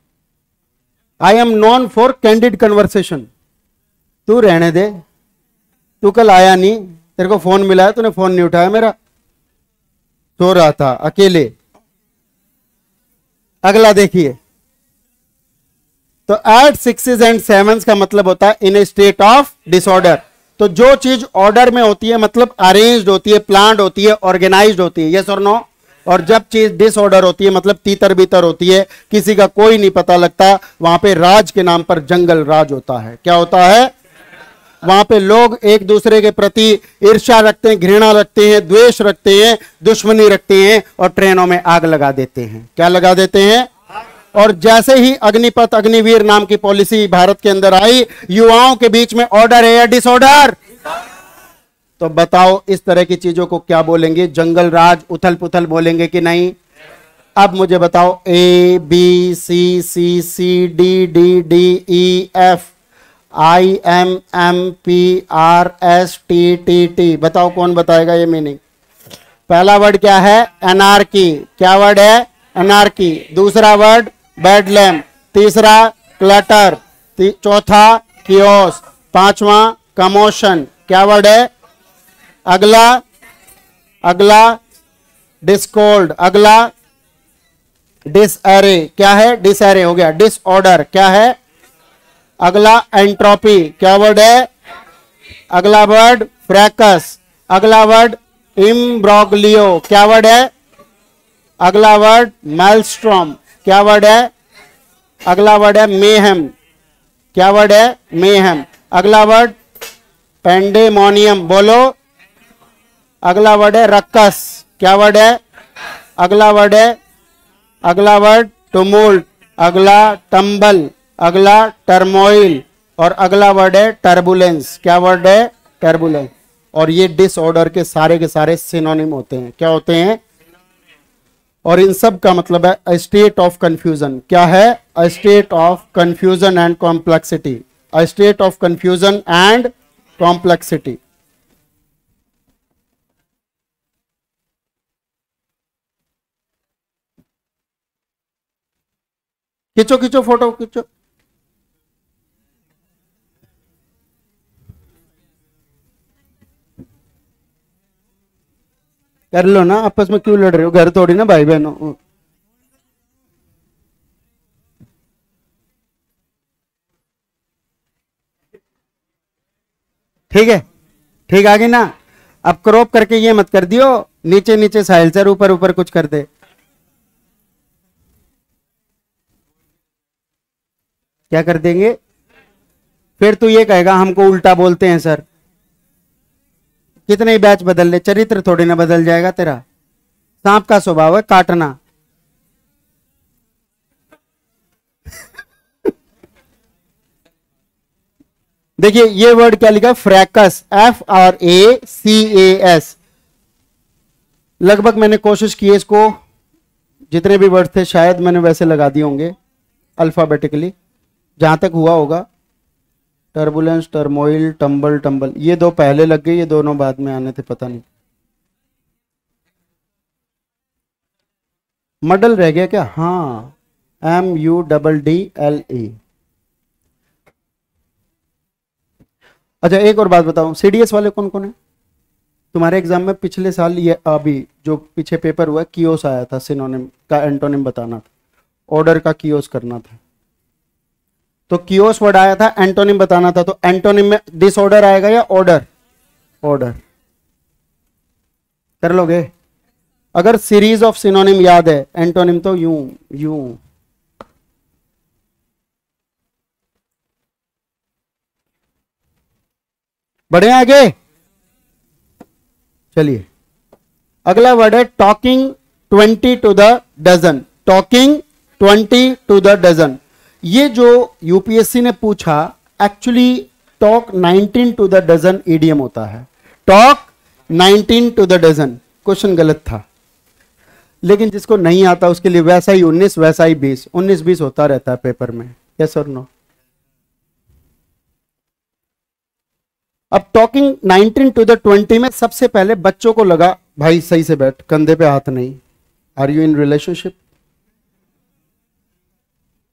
I am non for candid conversation. तू रहने दे, तू कल आया नहीं, तेरे को फोन मिला है, तूने फोन नहीं उठाया मेरा, सो रहा था अकेले। अगला देखिए, तो एट 6s and 7s का मतलब होता है इन ए स्टेट ऑफ डिसऑर्डर। तो जो चीज ऑर्डर में होती है मतलब अरेंज्ड होती है, प्लान्ड होती है, ऑर्गेनाइज्ड होती है, यस और नो। और जब चीज डिसऑर्डर होती है मतलब तीतर बीतर होती है, किसी का कोई नहीं पता लगता, वहां पे राज के नाम पर जंगल राज होता है। क्या होता है? वहां पे लोग एक दूसरे के प्रति ईर्ष्या रखते हैं, घृणा रखते हैं, द्वेष रखते हैं, दुश्मनी रखते हैं, और ट्रेनों में आग लगा देते हैं। क्या लगा देते हैं? और जैसे ही अग्निपथ अग्निवीर नाम की पॉलिसी भारत के अंदर आई, युवाओं के बीच में ऑर्डर है या डिसऑर्डर? तो बताओ इस तरह की चीजों को क्या बोलेंगे? जंगल राज, उथल पुथल बोलेंगे कि नहीं? अब मुझे बताओ, A B C C C D D D E F I M M P R S T T T, बताओ कौन बताएगा ये मीनिंग? पहला वर्ड क्या है? एनार्की। क्या वर्ड है? एनार्की। दूसरा वर्ड बेडलैम, तीसरा क्लटर, चौथा कियोस, पांचवा कमोशन। क्या वर्ड है? अगला डिस्कॉर्ड, अगला डिसएरे। क्या है? डिसएरे हो गया। डिसऑर्डर क्या है? अगला एंट्रोपी। क्या वर्ड है? अगला वर्ड फ्रैकस। अगला वर्ड इम्ब्रोग्लियो। क्या वर्ड है? अगला वर्ड मेल्स्ट्रॉम। क्या वर्ड है? अगला वर्ड है मेहम। क्या वर्ड है? मेहम। अगला वर्ड पेंडेमोनियम, बोलो। अगला वर्ड है रक्कस। क्या वर्ड है? अगला वर्ड टुमुल्ट। अगला टंबल। अगला टर्मोइल। और अगला वर्ड है टर्बुलेंस। क्या वर्ड है? टर्बुलेंस। और ये डिसऑर्डर के सारे सिनोनिम होते हैं। क्या होते हैं? और इन सब का मतलब है अ स्टेट ऑफ कंफ्यूजन। क्या है? A state of confusion and complexity. A state of confusion and complexity. खींचो फोटो खींचो। कर लो ना, आपस में क्यों लड़ रहे हो? घर थोड़ी ना भाई बहनों। ठीक है, ठीक आ गई ना। अब क्रॉप करके ये मत कर दियो नीचे नीचे साहिल सर, ऊपर ऊपर कुछ कर दे। क्या कर देंगे? फिर तू ये कहेगा हमको उल्टा बोलते हैं सर। कितने ही बैच बदल ले, चरित्र थोड़ी ना बदल जाएगा तेरा। सांप का स्वभाव है काटना। देखिए ये वर्ड क्या लिखा, फ्रैकस, FRACAS। लगभग मैंने कोशिश की है इसको, जितने भी वर्ड थे शायद मैंने वैसे लगा दिए होंगे अल्फाबेटिकली, जहां तक हुआ होगा। टर्बुलेंस, टर्मोइल, टंबल, टंबल, ये दो पहले लग गए, ये दोनों बाद में आने थे, पता नहीं। मडल रह गया क्या? हाँ, MUDDLE। अच्छा एक और बात बताऊं, CDS वाले कौन कौन है तुम्हारे एग्जाम में? पिछले साल ये अभी जो पीछे पेपर हुआ कियोस आया था, सिनोनिम का एंटोनिम बताना था, ऑर्डर का कियोस करना था। तो कियोस वर्ड आया था, एंटोनिम बताना था, तो एंटोनिम में डिसऑर्डर आएगा या ऑर्डर? ऑर्डर। कर लोगे? अगर सीरीज ऑफ सिनोनिम याद है, एंटोनिम तो यूं यूं। बढ़े आगे, चलिए अगला वर्ड है talking 20 to the dozen. Talking 20 to the dozen, ये जो यूपीएससी ने पूछा, actually talk 19 to the dozen idiom होता है। Talk 19 to the dozen, question गलत था, लेकिन जिसको नहीं आता उसके लिए वैसा ही 19 वैसा ही 20, 19-20 होता रहता है पेपर में। यस और नो? अब टॉकिंग 19 टू द 20 में सबसे पहले बच्चों को लगा, भाई सही से बैठ, कंधे पे हाथ नहीं, are you in relationship?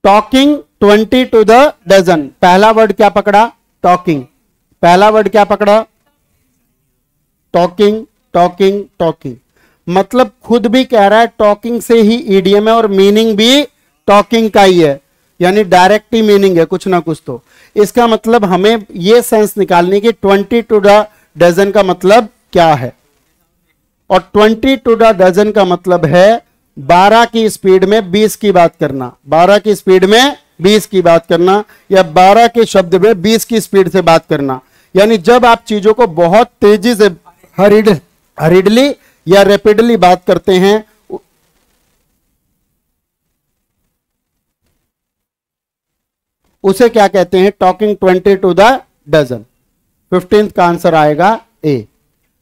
Talking 20 to the dozen, पहला वर्ड क्या पकड़ा? टॉकिंग। पहला वर्ड क्या पकड़ा? Talking, talking, talking. मतलब खुद भी कह रहा है टॉकिंग से ही ईडीएम है और मीनिंग भी टॉकिंग का ही है, यानी डायरेक्ट ही मीनिंग है कुछ ना कुछ। तो इसका मतलब हमें यह सेंस निकालनी कि 20 टू द डजन का मतलब क्या है। और 20 टू द डजन का मतलब है 12 की स्पीड में 20 की बात करना, 12 की स्पीड में 20 की बात करना, या 12 के शब्द में 20 की स्पीड से बात करना। यानी जब आप चीजों को बहुत तेजी से हरिडली या रैपिडली बात करते हैं, उसे क्या कहते हैं? Talking 20 to the dozen. 15th का आंसर आएगा A.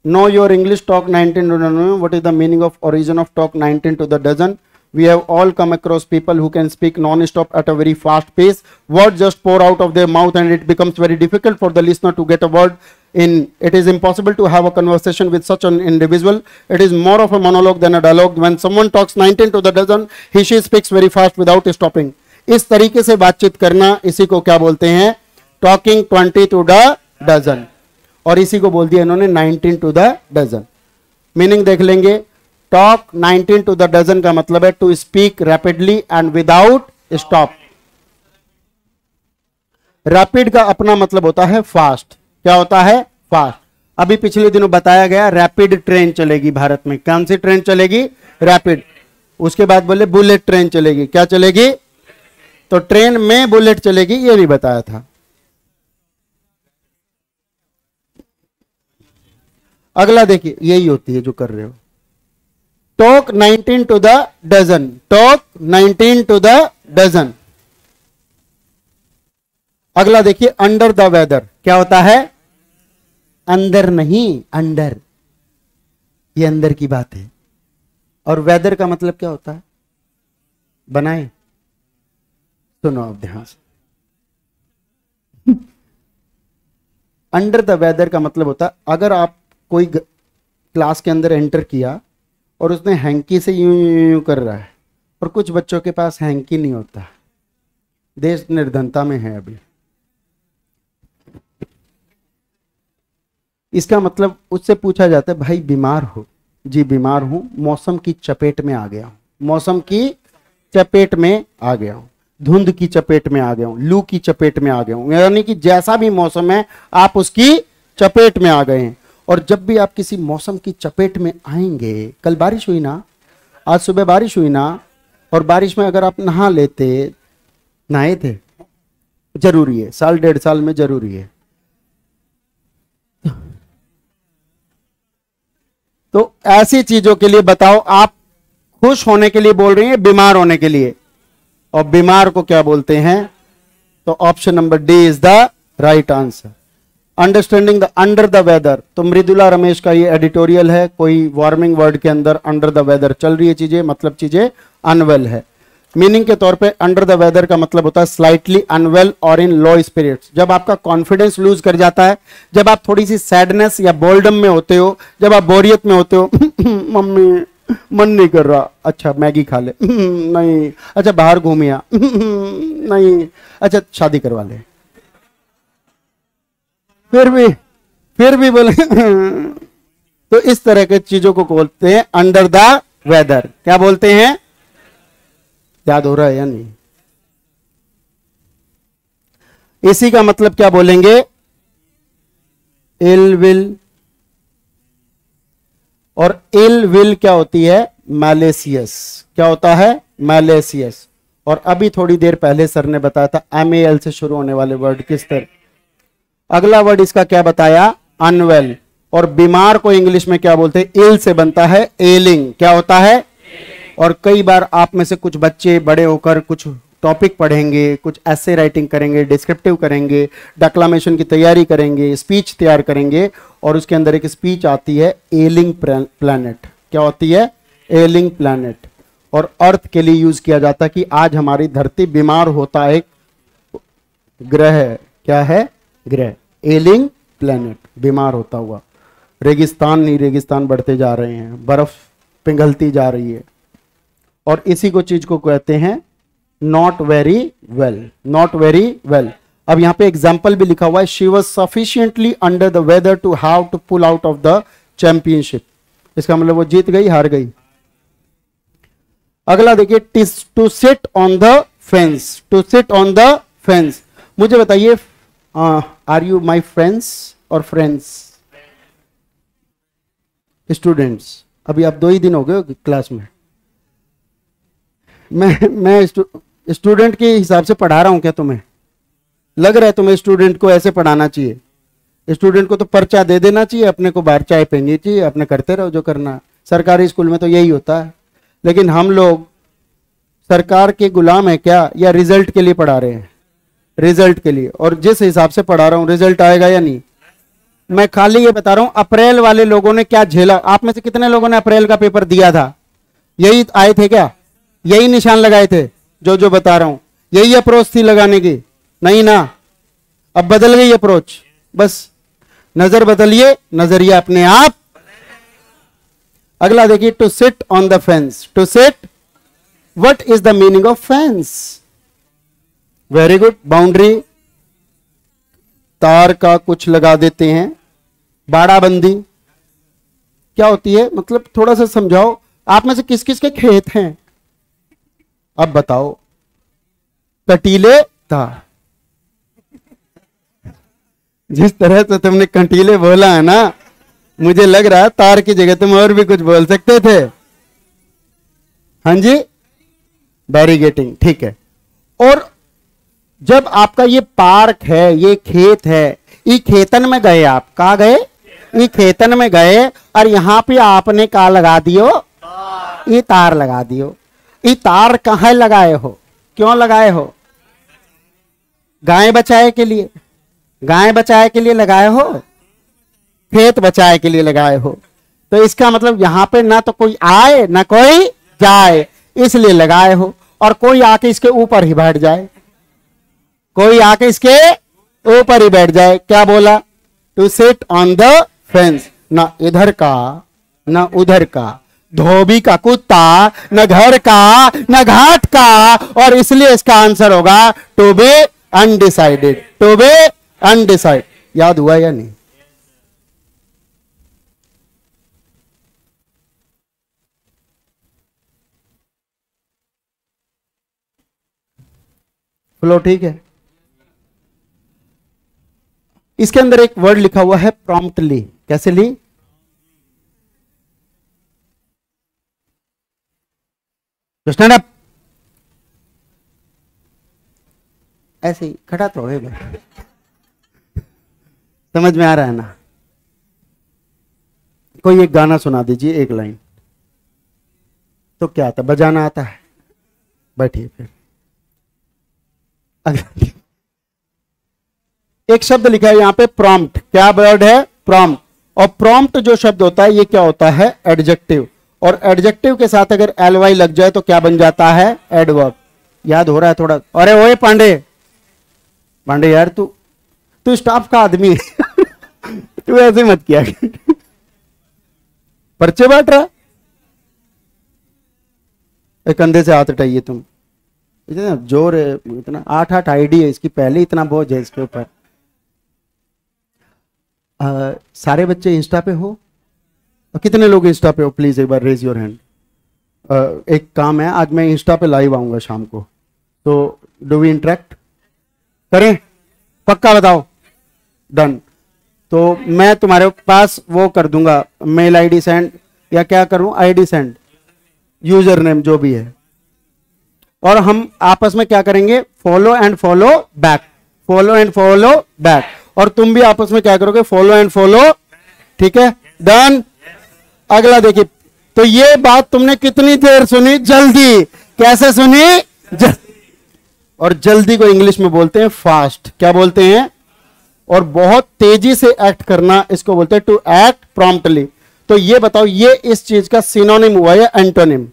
Know your English talk 19 to the dozen. What is the meaning of origin of talk 19 to the dozen? We have all come across people who can speak non-stop at a very fast pace. Words just pour out of their mouth and it becomes very difficult for the listener to get a word in. It is impossible to have a conversation with such an individual. It is more of a monologue than a dialogue. When someone talks 19 to the dozen, she speaks very fast without stopping. इस तरीके से बातचीत करना, इसी को क्या बोलते हैं? Talking 20 to the dozen. और इसी को बोल दिया इन्होंने 19 टू द डजन। मीनिंग देख लेंगे। टॉक 19 टू द डजन का मतलब है to speak rapidly and without stop. Rapid का अपना मतलब होता है फास्ट। क्या होता है? फास्ट। अभी पिछले दिनों बताया गया रैपिड ट्रेन चलेगी भारत में। कौन सी ट्रेन चलेगी? रैपिड। उसके बाद बोले बुलेट ट्रेन चलेगी। क्या चलेगी? तो ट्रेन में बुलेट चलेगी, ये भी बताया था। अगला देखिए, यही होती है जो कर रहे हो। Talk 19 to the dozen. Talk 19 to the dozen. अगला देखिए, अंडर द वेदर। क्या होता है? अंदर नहीं, अंडर। ये अंदर की बात है। और वेदर का मतलब क्या होता है? बनाए। सुनो अब ध्यान से। अंडर द वेदर का मतलब होता है, अगर आप कोई क्लास के अंदर एंटर किया और उसने हैंकी से यूं यूं यूं कर रहा है, और कुछ बच्चों के पास हैंकी नहीं होता, देश निर्धनता में है अभी, इसका मतलब उससे पूछा जाता है भाई बीमार हो? जी बीमार हूं, मौसम की चपेट में आ गया हूं, मौसम की चपेट में आ गया हूं, धुंध की चपेट में आ गया हूं, लू की चपेट में आ गया हूं। यानी कि जैसा भी मौसम है आप उसकी चपेट में आ गए हैं। और जब भी आप किसी मौसम की चपेट में आएंगे, कल बारिश हुई ना, आज सुबह बारिश हुई ना, और बारिश में अगर आप नहा लेते, नहाए थे, जरूरी है, साल डेढ़ साल में जरूरी है। तो ऐसी चीजों के लिए बताओ, आप खुश होने के लिए बोल रही हैं, बीमार होने के लिए? और बीमार को क्या बोलते हैं? तो option number D is the right answer. Understanding the under the weather, तो मृदुला रमेश का ये एडिटोरियल है। कोई वार्मिंग वर्ड के अंदर अंडर द वेदर चल रही है चीजें, मतलब चीजें अनवेल है। मीनिंग के तौर पे अंडर द वेदर का मतलब होता है स्लाइटली अनवेल और इन लो स्पिरिट्स। जब आपका कॉन्फिडेंस लूज कर जाता है, जब आप थोड़ी सी सैडनेस या बोर्डम में होते हो, जब आप बोरियत में होते हो, मम्मी मन नहीं कर रहा, अच्छा मैगी खा ले, नहीं, अच्छा बाहर घूमिया, नहीं, अच्छा शादी करवा ले, फिर भी बोले तो इस तरह के चीजों को बोलते हैं अंडर द वेदर। क्या बोलते हैं? याद हो रहा है या नहीं? इसी का मतलब क्या बोलेंगे? Ill will. और इल विल क्या होती है? मैलेसियस। क्या होता है? मैलेसियस। और अभी थोड़ी देर पहले सर ने बताया था MAL से शुरू होने वाले वर्ड किस तरह। अगला वर्ड इसका क्या बताया? अनवेल। और बीमार को इंग्लिश में क्या बोलते हैं? इल से बनता है एलिंग। क्या होता है? और कई बार आप में से कुछ बच्चे बड़े होकर कुछ टॉपिक पढ़ेंगे, कुछ ऐसे राइटिंग करेंगे, डिस्क्रिप्टिव करेंगे, डिक्लेमेशन की तैयारी करेंगे, स्पीच तैयार करेंगे, और उसके अंदर एक स्पीच आती है एलिंग प्लैनेट। क्या होती है? Ailing planet. और अर्थ के लिए यूज किया जाता है कि आज हमारी धरती बीमार होता है, ग्रह। क्या है? ग्रह। एलिंग प्लैनेट, बीमार होता हुआ। रेगिस्तान नहीं, रेगिस्तान बढ़ते जा रहे हैं, बर्फ पिघलती जा रही है। और इसी को चीज को कहते हैं not very well. Not very well. अब यहां पे एग्जाम्पल भी लिखा हुआ है, she was sufficiently under the weather to have to pull out of the championship. इसका मतलब वो जीत गई, हार गई। अगला देखिए, to sit on the fence. To sit on the fence. मुझे बताइए, आर यू माई फ्रेंड्स और फ्रेंड्स? स्टूडेंट्स, अभी आप 2 ही दिन हो गए क्लास में। मैं स्टूडेंट के हिसाब से पढ़ा रहा हूं क्या? तुम्हें लग रहा है तुम्हें स्टूडेंट को ऐसे पढ़ाना चाहिए? स्टूडेंट को तो पर्चा दे देना चाहिए, अपने को बाहर चाय पीनी चाहिए, अपने करते रहो जो करना। सरकारी स्कूल में तो यही होता है। लेकिन हम लोग सरकार के गुलाम है क्या, या रिजल्ट के लिए पढ़ा रहे हैं? रिजल्ट के लिए। और जिस हिसाब से पढ़ा रहा हूं, रिजल्ट आएगा या नहीं? मैं खाली ये बता रहा हूं अप्रैल वाले लोगों ने क्या झेला। आप में से कितने लोगों ने अप्रैल का पेपर दिया था? यही आए थे क्या? यही निशान लगाए थे जो बता रहा हूं? यही अप्रोच थी लगाने की? नहीं ना, अब बदल गई अप्रोच। बस नजर बदलिए, नजरिया अपने आप। अगला देखिए, to sit on the fence. To sit, what is the meaning of fence? Very good, boundary. तार का कुछ लगा देते हैं, बाड़ाबंदी। क्या होती है? मतलब थोड़ा सा समझाओ। आप में से किस किस के खेत हैं? अब बताओ। कटीले तार। जिस तरह से तुमने कंटीले बोला है ना, मुझे लग रहा है तार की जगह तुम और भी कुछ बोल सकते थे। हाँ जी, बैरिगेटिंग, ठीक है। और जब आपका ये पार्क है, ये खेत है, ये खेतन में गए, आप कहा गए? ये खेतन में गए, और यहां पे आपने कहा लगा दियो, ये तार लगा दियो। ये तार कहां लगाए हो? क्यों लगाए हो? गाय बचाए के लिए? गाय बचाए के लिए लगाए हो? खेत बचाए के लिए लगाए हो? तो इसका मतलब यहां पे ना तो कोई आए ना कोई जाए, इसलिए लगाए हो। और कोई आके इसके ऊपर ही बैठ जाए, कोई आके इसके ऊपर ही बैठ जाए। क्या बोला? To sit on the fence. ना इधर का ना उधर का, धोबी का कुत्ता, न घर का न घाट का। और इसलिए इसका आंसर होगा to be undecided. To be undecide. याद हुआ या नहीं? फ्लो ठीक है। इसके अंदर एक वर्ड लिखा हुआ है प्रॉम्प्टली। कैसे ली? तो स्टैंड अप, ऐसे ही खड़ा तो है भाई। समझ में आ रहा है ना? कोई एक गाना सुना दीजिए, एक लाइन। तो क्या आता, बजाना आता है? बैठिए फिर। अगला एक शब्द लिखा है यहां पे प्रॉम्प्ट। क्या वर्ड है? प्रॉम्प्ट। और प्रॉम्प्ट जो शब्द होता है ये क्या होता है? एडजेक्टिव। और एडजेक्टिव के साथ अगर एलवाई लग जाए तो क्या बन जाता है? एडवर्ब। याद हो रहा है थोड़ा? अरे ओए पांडे, पांडे यार तू स्टाफ का आदमी है। तू ऐसे मत किया। पर्चे बांट रहा, एक कंधे से हाथ हटाइए तुम। इतना जोर है, इतना 8 आईडी है इसकी, पहले इतना बोझ है इसके ऊपर। सारे बच्चे इंस्टा पे हो? कितने लोग इंस्टा पे हो? प्लीज एक बार रेज योर हैंड। एक काम है, आज मैं इंस्टा पे लाइव आऊंगा शाम को, तो डू वी इंटरेक्ट करें? पक्का बताओ? डन। तो मैं तुम्हारे पास वो कर दूंगा, मेल आईडी सेंड, या क्या करूं, आईडी सेंड, यूजर नेम जो भी है, और हम आपस में क्या करेंगे? Follow and follow back, follow and follow back. और तुम भी आपस में क्या करोगे? Follow and follow. ठीक है, डन। अगला देखिए, तो ये बात तुमने कितनी देर सुनी? जल्दी। कैसे सुनी? और जल्दी को इंग्लिश में बोलते हैं फास्ट। क्या बोलते हैं? और बहुत तेजी से एक्ट करना, इसको बोलते हैं टू एक्ट प्रॉम्प्टली। तो ये बताओ, ये इस चीज का सिनोनिम हुआ या एंटोनिम?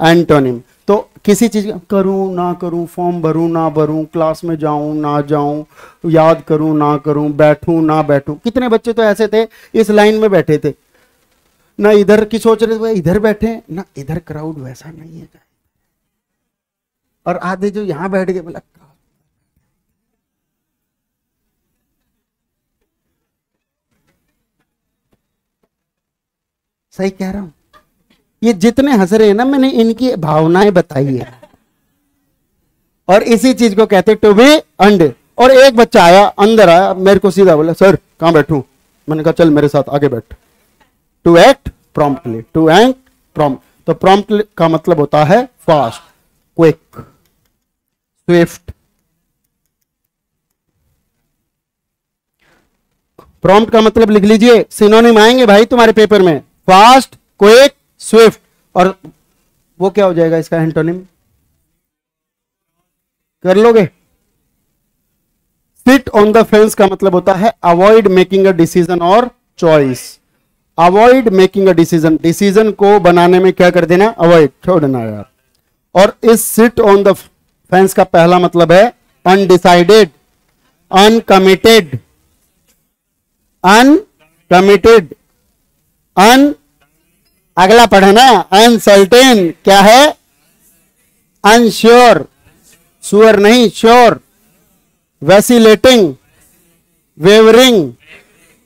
एंटोनिम। तो किसी चीज का करूं ना करूं, फॉर्म भरूं ना भरूं, क्लास में जाऊं ना जाऊं, याद करूं ना करूं, बैठूं ना बैठूं। कितने बच्चे तो ऐसे थे इस लाइन में बैठे थे ना, इधर की सोच रहे थे इधर बैठे ना, इधर क्राउड वैसा नहीं है, और आधे जो यहां बैठ गए, बोला सही कह रहा हूं? ये जितने हंस रहे हैं ना, मैंने इनकी भावनाएं बताई है, और इसी चीज को कहते टू बी अंडे। और एक बच्चा आया, अंदर आया, मेरे को सीधा बोला सर कहां बैठूं? मैंने कहा चल मेरे साथ आगे बैठ। To act promptly, to act prompt. तो प्रॉम्प्ट का मतलब होता है फास्ट, क्विक, स्विफ्ट। प्रॉम्प्ट का मतलब लिख लीजिए, सिनोनिम आएंगे भाई तुम्हारे पेपर में, फास्ट, क्विक, स्विफ्ट। और वो क्या हो जाएगा इसका एंटोनिम? कर लोगे? सिट ऑन द फेंस का मतलब होता है अवॉइड मेकिंग अ डिसीजन और choice. Avoid making a decision, decision को बनाने में क्या कर देना? अवॉइड, छोड़ना यार। और इस सिट ऑन द फेंस का पहला मतलब है अनडिसाइडेड, अनकमिटेड, अनकमिटेड, अगला पढ़ना, अनसर्टेन। क्या है? अनश्योर, श्योर नहीं, श्योर। Vacillating, wavering.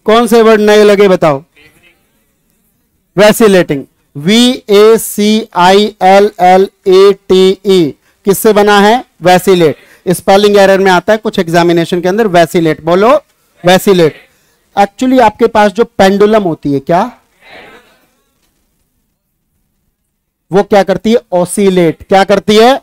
कौन से वर्ड नए लगे बताओ? वैसिलेटिंग, VACILLATE किससे बना है? वैसिलेट। स्पेलिंग एरर में आता है कुछ एग्जामिनेशन के अंदर, वैसिलेट। बोलो वैसिलेट। एक्चुअली आपके पास जो पेंडुलम होती है, क्या वो क्या करती है? ऑसिलेट। क्या करती है?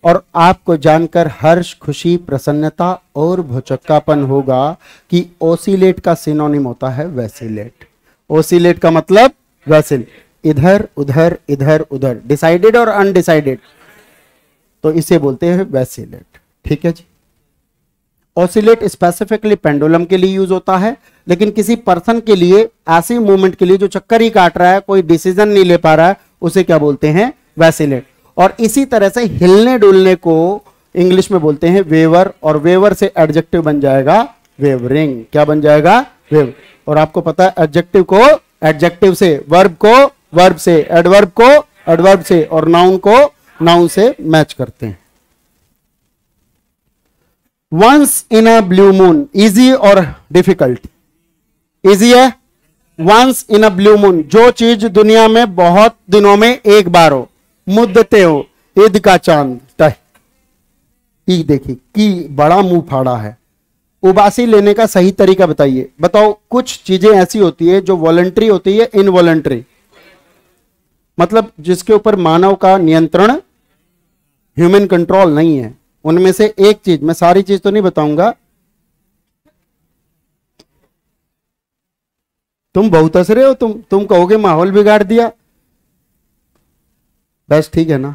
और आपको जानकर हर्ष, खुशी, प्रसन्नता और भौचक्कापन होगा कि ऑसिलेट का सिनोनिम होता है वैसिलेट। ऑसिलेट का मतलब वैसिल, इधर उधर इधर उधर, डिसाइडेड और अनडिसाइडेड, तो इसे बोलते हैं वैसिलेट। ठीक है जी। ऑसिलेट स्पेसिफिकली पेंडुलम के लिए यूज होता है, लेकिन किसी पर्सन के लिए, ऐसी मूवमेंट के लिए जो चक्कर ही काट रहा है, कोई डिसीजन नहीं ले पा रहा है, उसे क्या बोलते हैं? वैसिलेट। और इसी तरह से हिलने डुलने को इंग्लिश में बोलते हैं वेवर, और वेवर से एडजेक्टिव बन जाएगा वेवरिंग। क्या बन जाएगा? वेव। और आपको पता है एडजेक्टिव को एडजेक्टिव से, वर्ब को वर्ब से, एडवर्ब को एडवर्ब से, और नाउन को नाउन से मैच करते हैं। Once in a blue moon, easy और डिफिकल्ट? इजी है। Once in a blue moon, जो चीज दुनिया में बहुत दिनों में एक बार हो, मुद्दते हो, ईद का चांद। देखिए कि बड़ा मुंह फाड़ा है। उबासी लेने का सही तरीका बताइए। बताओ, कुछ चीजें ऐसी होती है जो वॉलंटरी होती है, इनवॉलंटरी? मतलब जिसके ऊपर मानव का नियंत्रण, ह्यूमन कंट्रोल नहीं है। उनमें से एक चीज, मैं सारी चीज तो नहीं बताऊंगा, तुम बहुत हंस रहे हो, तुम कहोगे माहौल बिगाड़ दिया। बस ठीक है ना।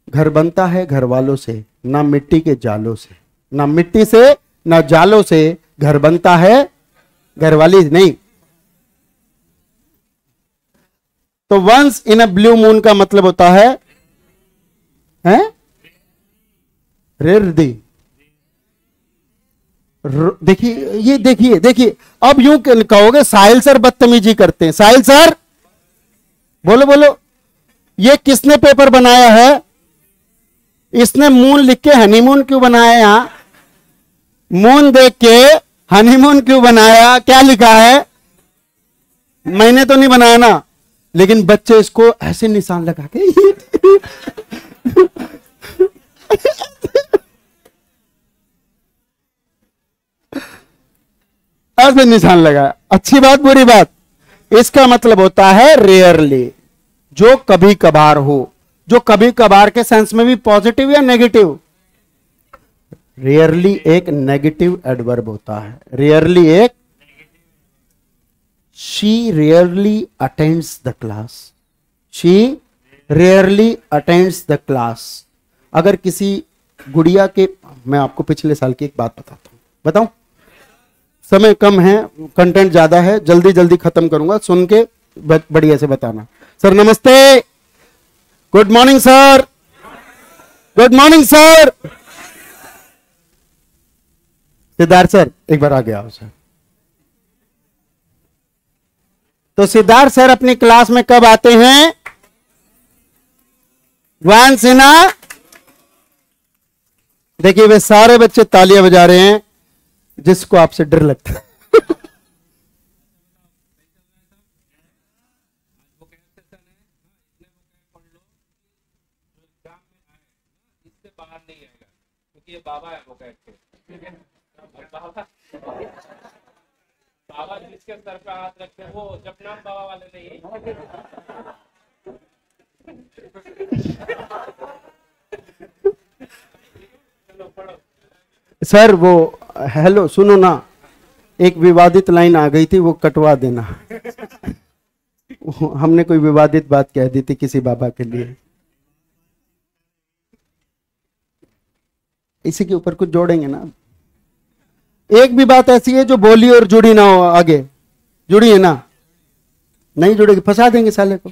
घर बनता है घर वालों से, ना मिट्टी के जालों से। ना मिट्टी से ना जालों से घर बनता है, घर वाली नहीं। तो once in a blue moon का मतलब होता है, हैं? रेयर दी। देखिए, ये देखिए देखिए, अब यूं कहोगे साहिल सर बदतमीजी करते हैं। साहिल सर बोलो बोलो, ये किसने पेपर बनाया है? इसने मून लिख के हनीमून क्यों बनाया? यहां मून देख के हनीमून क्यों बनाया? क्या लिखा है? मैंने तो नहीं बनाया ना, लेकिन बच्चे इसको ऐसे निशान लगा के ऐसे निशान लगा। अच्छी बात बुरी बात? इसका मतलब होता है रेयरली, जो कभी कभार हो। जो कभी कभार के सेंस में भी पॉजिटिव या नेगेटिव? रेयरली एक नेगेटिव एडवर्ब होता है। रेयरली एक, she rarely attends the class. She rarely attends the class. अगर किसी गुड़िया के, मैं आपको पिछले साल की एक बात बताता हूं, बताऊं? समय कम है, कंटेंट ज्यादा है, जल्दी जल्दी खत्म करूंगा, सुन के बढ़िया से बताना। सर नमस्ते। Good morning sir. Good morning sir. Siddharth sir एक बार आगे आओ सर। तो सिद्धार्थ सर अपनी क्लास में कब आते हैं? वंस इन अ, देखिए वे सारे बच्चे तालियां बजा रहे हैं जिसको आपसे डर लगता है। बाहर नहीं आएगा क्योंकि ये बाबा है वो के। बाबा जिसके सर पे हाथ रखते हैं वो जपनाम बाबा वाले नहीं। चलो पढ़ो। सर वो, हेलो सुनो ना, एक विवादित लाइन आ गई थी, वो कटवा देना। हमने कोई विवादित बात कह दी थी किसी बाबा के लिए, इसी के ऊपर कुछ जोड़ेंगे ना। एक भी बात ऐसी है जो बोली और जुड़ी ना हो, आगे जुड़ी है ना? नहीं जुड़ेगी, फंसा देंगे साले को।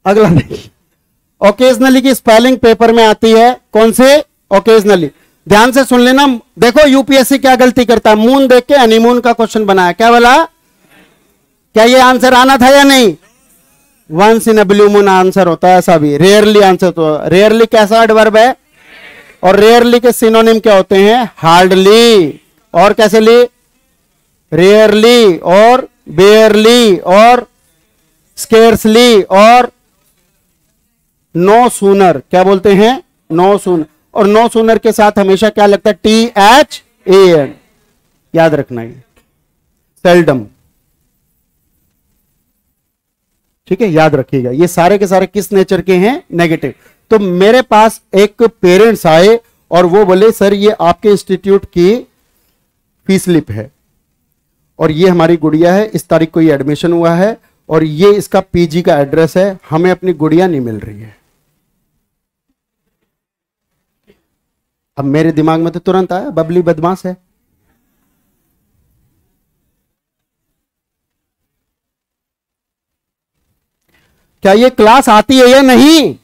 अगला देखिए, ओकेजनली की स्पेलिंग पेपर में आती है, कौन से? ओकेजनली। ध्यान से सुन लेना। देखो यूपीएससी क्या गलती करता है, मून देख के हनीमून का क्वेश्चन बनाया। क्या बोला? क्या ये आंसर आना था या नहीं? Once in a blue moon answer होता है, ऐसा भी। रेयरली आंसर तो, रेयरली कैसा एडवर्ब है? और रेयरली के सिनोनिम क्या होते हैं? हार्डली, और कैसे ली? रेयरली, और बेयरली, और स्केर्सली, और नो सूनर। क्या बोलते हैं? No sooner. और नो सूनर के साथ हमेशा क्या लगता है? THAN। याद रखना है, सेल्डम। ठीक है, याद रखिएगा। ये सारे के सारे किस नेचर के हैं? नेगेटिव। तो मेरे पास एक पेरेंट्स आए और वो बोले सर ये आपके इंस्टीट्यूट की फीस स्लिप है और ये हमारी गुड़िया है, इस तारीख को ये एडमिशन हुआ है और ये इसका पीजी का एड्रेस है, हमें अपनी गुड़िया नहीं मिल रही है। अब मेरे दिमाग में तो तुरंत आया बबली बदमाश है। क्या ये क्लास आती है या नहीं?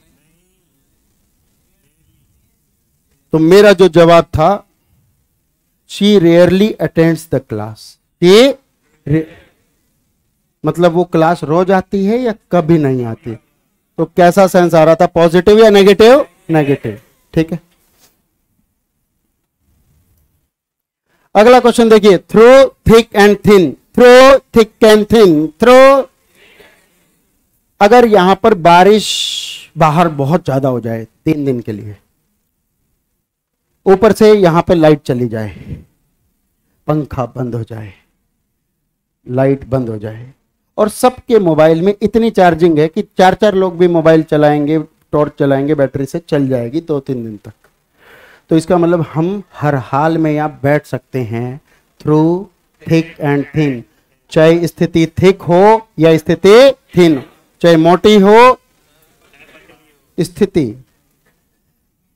तो मेरा जो जवाब था, she rarely attends the class. ये मतलब वो क्लास रोज आती है या कभी नहीं आती? तो कैसा सेंस आ रहा था, पॉजिटिव या नेगेटिव? नेगेटिव। ठीक है, अगला क्वेश्चन देखिए। Through thick and thin, through thick and thin, through. अगर यहां पर बारिश बाहर बहुत ज्यादा हो जाए 3 दिन के लिए, ऊपर से यहां पर लाइट चली जाए, पंखा बंद हो जाए, लाइट बंद हो जाए और सबके मोबाइल में इतनी चार्जिंग है कि 4-4 लोग भी मोबाइल चलाएंगे, टॉर्च चलाएंगे, बैटरी से चल जाएगी 2-3 दिन तक। तो इसका मतलब हम हर हाल में यहाँ बैठ सकते हैं थ्रू थिक एंड थिन, चाहे स्थिति थिक हो या स्थिति थिन, चाहे मोटी हो स्थिति।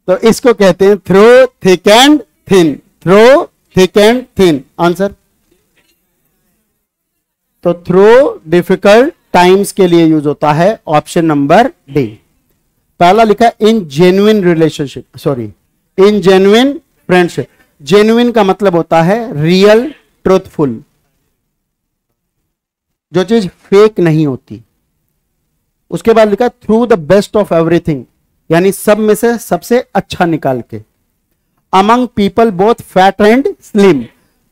तो इसको कहते हैं through thick and thin, through thick and thin. Answer तो थ्रू डिफिकल्ट टाइम्स के लिए यूज होता है, ऑप्शन नंबर डी। पहला लिखा in genuine relationship, sorry in genuine friendship. Genuine का मतलब होता है रियल, ट्रूथफुल, जो चीज फेक नहीं होती। उसके बाद लिखा through the best of everything, यानी सब में से सबसे अच्छा निकाल के। Among people both fat and slim,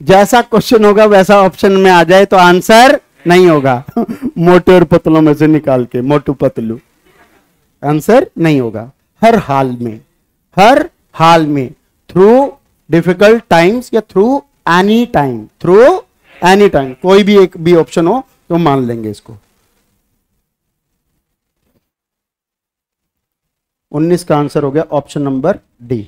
जैसा क्वेश्चन होगा वैसा ऑप्शन में आ जाए तो आंसर नहीं होगा। मोटे और पतलों में से निकाल के, मोटू पतलू, आंसर नहीं होगा। हर हाल में, हर हाल में, थ्रू डिफिकल्ट टाइम्स या through any time, through any time, कोई भी एक भी ऑप्शन हो तो मान लेंगे इसको। 19 का आंसर हो गया ऑप्शन नंबर डी।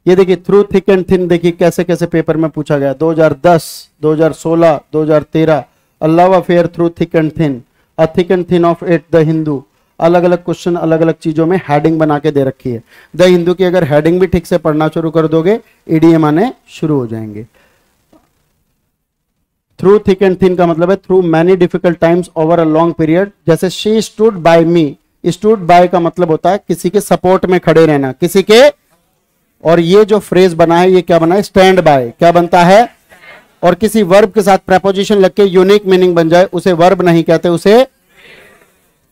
ये देखिए थ्रू थिक एंड थिन, देखिए कैसे कैसे पेपर में पूछा गया। 2010, 2016, 2013, a love affair through thick and thin, a thick and thin of it, the Hindu. अलग अलग क्वेश्चन अलग अलग चीजों में हेडिंग बना के दे रखी है। द हिंदू की अगर हेडिंग भी ठीक से पढ़ना शुरू कर दोगे ईडीएम आने शुरू हो जाएंगे। थ्रू थिक एंड थिन का मतलब है through many difficult times over a long period. जैसे she stood by me, stood by का मतलब होता है किसी के सपोर्ट में खड़े रहना, किसी के। और ये जो फ्रेज बना है ये क्या बना है, स्टैंड बाय, क्या बनता है। और किसी वर्ब के साथ प्रेपोजिशन लग के यूनिक मीनिंग बन जाए उसे वर्ब नहीं कहते, उसे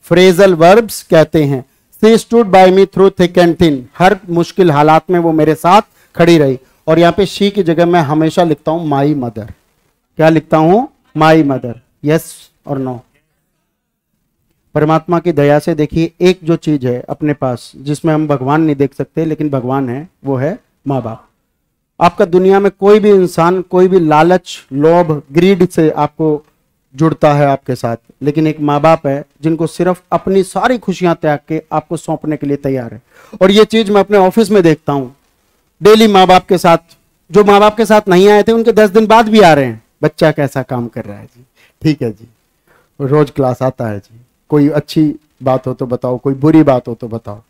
फ्रेजल वर्ब्स कहते हैं। She stood by me through thick and thin, हर मुश्किल हालात में वो मेरे साथ खड़ी रही। और यहां पे शी की जगह मैं हमेशा लिखता हूं माई मदर। क्या लिखता हूं, माई मदर। यस और नो। परमात्मा की दया से देखिए एक जो चीज है अपने पास जिसमें हम भगवान नहीं देख सकते लेकिन भगवान है, वो है माँ बाप। आपका दुनिया में कोई भी इंसान, कोई भी लालच, लोभ, ग्रीड से आपको जुड़ता है आपके साथ, लेकिन एक माँ बाप है जिनको सिर्फ अपनी सारी खुशियां त्याग के आपको सौंपने के लिए तैयार है। और ये चीज मैं अपने ऑफिस में देखता हूं डेली। माँ बाप के साथ, जो माँ बाप के साथ नहीं आए थे उनके 10 दिन बाद भी आ रहे हैं। बच्चा कैसा काम कर रहा है जी, ठीक है जी, रोज क्लास आता है जी, कोई अच्छी बात हो तो बताओ, कोई बुरी बात हो तो बताओ।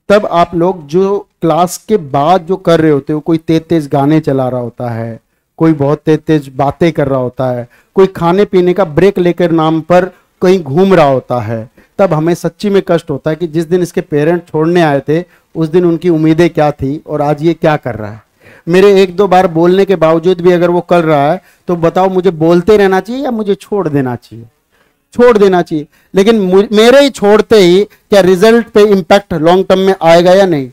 तब आप लोग जो क्लास के बाद जो कर रहे होते हो, कोई तेज तेज गाने चला रहा होता है, कोई बहुत तेज तेज बातें कर रहा होता है, कोई खाने पीने का ब्रेक लेकर नाम पर कहीं घूम रहा होता है, तब हमें सच्ची में कष्ट होता है कि जिस दिन इसके पेरेंट छोड़ने आए थे उस दिन उनकी उम्मीदें क्या थी और आज ये क्या कर रहा है। मेरे 1-2 बार बोलने के बावजूद भी अगर वो कर रहा है तो बताओ मुझे बोलते रहना चाहिए या मुझे छोड़ देना चाहिए। छोड़ देना चाहिए। लेकिन मेरे ही छोड़ते ही क्या रिजल्ट पे इंपैक्ट लॉन्ग टर्म में आएगा या नहीं।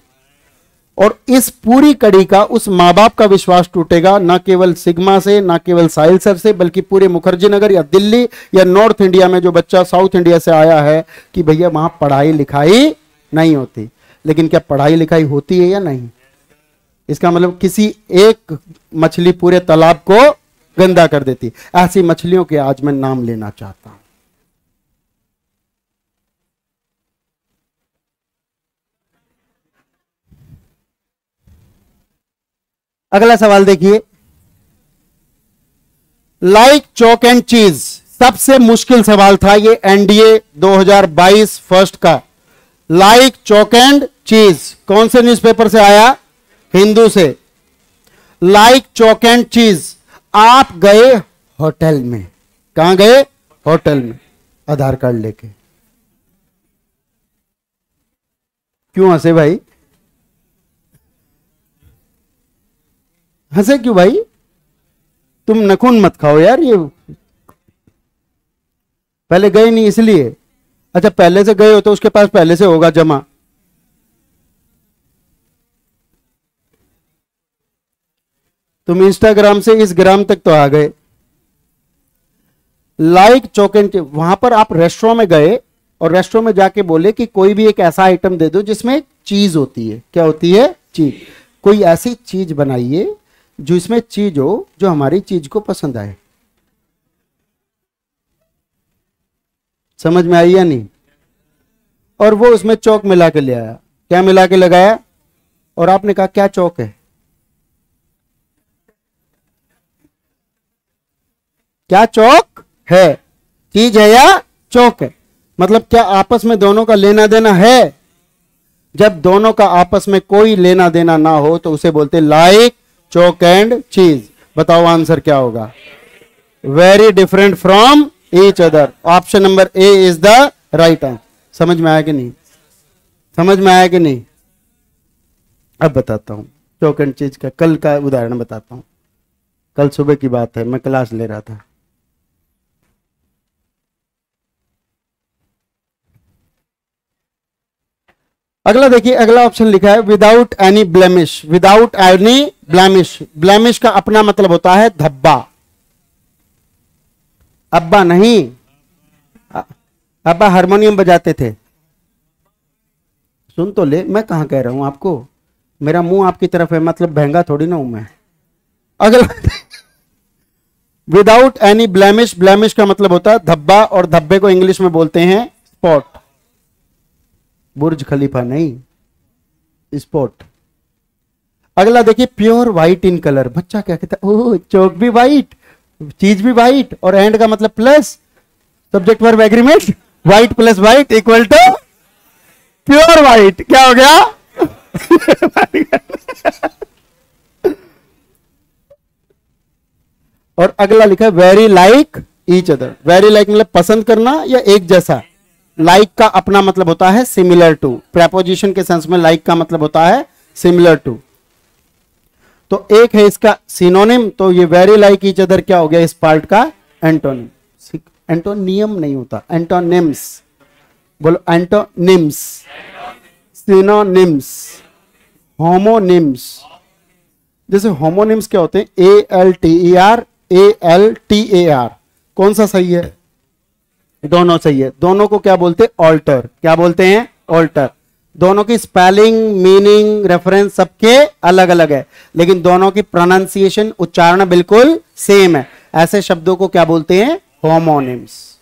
और इस पूरी कड़ी का उस माँ बाप का विश्वास टूटेगा, ना केवल सिग्मा से, ना केवल साहिल सर से, बल्कि पूरे मुखर्जी नगर या दिल्ली या नॉर्थ इंडिया में जो बच्चा साउथ इंडिया से आया है कि भैया वहां पढ़ाई लिखाई नहीं होती। लेकिन क्या पढ़ाई लिखाई होती है या नहीं। इसका मतलब किसी एक मछली पूरे तालाब को गंदा कर देती। ऐसी मछलियों के आज मैं नाम लेना चाहता हूं। अगला सवाल देखिए, लाइक चॉक एंड चीज, सबसे मुश्किल सवाल था ये एनडीए 2022 फर्स्ट का। लाइक चॉक एंड चीज कौन से न्यूज़पेपर से आया, हिंदू से। लाइक चॉक एंड चीज, आप गए होटल में, कहां गए, होटल में, आधार कार्ड लेके। क्यों हंसे भाई, हंसे क्यों भाई, तुम नखून मत खाओ यार। ये पहले गए नहीं इसलिए। अच्छा पहले से गए हो तो उसके पास पहले से होगा जमा। तुम इंस्टाग्राम से इस ग्राम तक तो आ गए। लाइक चॉक एंड चीज, वहां पर आप रेस्टोरेंट में गए और रेस्टोरेंट में जाके बोले कि कोई भी एक ऐसा आइटम दे दो जिसमें चीज होती है। क्या होती है, चीज। कोई ऐसी चीज बनाइए जो इसमें चीज हो जो हमारी चीज को पसंद आए। समझ में आई या नहीं? और वो उसमें चौक मिला के ले आया। क्या मिला के लगाया? और आपने कहा क्या चौक है? क्या चौक है? चीज है या चौक है? मतलब क्या आपस में दोनों का लेना देना है? जब दोनों का आपस में कोई लेना देना ना हो तो उसे बोलते लाइक चौक एंड चीज। बताओ आंसर क्या होगा? Very different from each other. Option number A is the right answer. समझ में आया कि नहीं? समझ में आया कि नहीं? अब बताता हूं चौक एंड चीज का कल का उदाहरण बताता हूं। कल सुबह की बात है, मैं क्लास ले रहा था। अगला देखिए, अगला ऑप्शन लिखा है without any blemish. Without any blemish, blemish का अपना मतलब होता है धब्बा। अब्बा नहीं, अब्बा हारमोनियम बजाते थे। सुन तो ले, मैं कहां कह रहा हूं आपको, मेरा मुंह आपकी तरफ है, मतलब बहंगा थोड़ी ना हूं मैं। अगला विदाउट एनी ब्लेमिश, ब्लेमिश का मतलब होता है धब्बा, और धब्बे को इंग्लिश में बोलते हैं स्पॉट। बुर्ज खलीफा नहीं, स्पॉट। अगला देखिए प्योर व्हाइट इन कलर। बच्चा क्या कहता है? ओह चौक भी व्हाइट, चीज भी व्हाइट, और एंड का मतलब plus, subject verb agreement, white plus white equal to pure white. क्या हो गया? और अगला लिखा है very like each other. Very like मतलब पसंद करना या एक जैसा। लाइक का अपना मतलब होता है सिमिलर टू। प्रेपोजिशन के सेंस में लाइक का मतलब होता है सिमिलर टू। तो एक है इसका सिनोनिम, तो ये वेरी लाइक ईच अदर क्या हो गया इस पार्ट का? एंटोनिम। एंटोनियम नहीं होता, एंटोनिम्स। बोलो एंटोनिम्स, सिनोनिम्स, होमोनिम्स। जैसे होमोनिम्स क्या होते हैं? ALTER, ALTAR। कौन सा सही है? दोनों सही है। दोनों को क्या बोलते हैं? ऑल्टर। क्या बोलते हैं? ऑल्टर। दोनों की स्पेलिंग, मीनिंग, रेफरेंस सबके अलग अलग है, लेकिन दोनों की प्रोनाउंसिएशन, उच्चारण बिल्कुल सेम है। ऐसे शब्दों को क्या बोलते हैं? होमोनिम्स।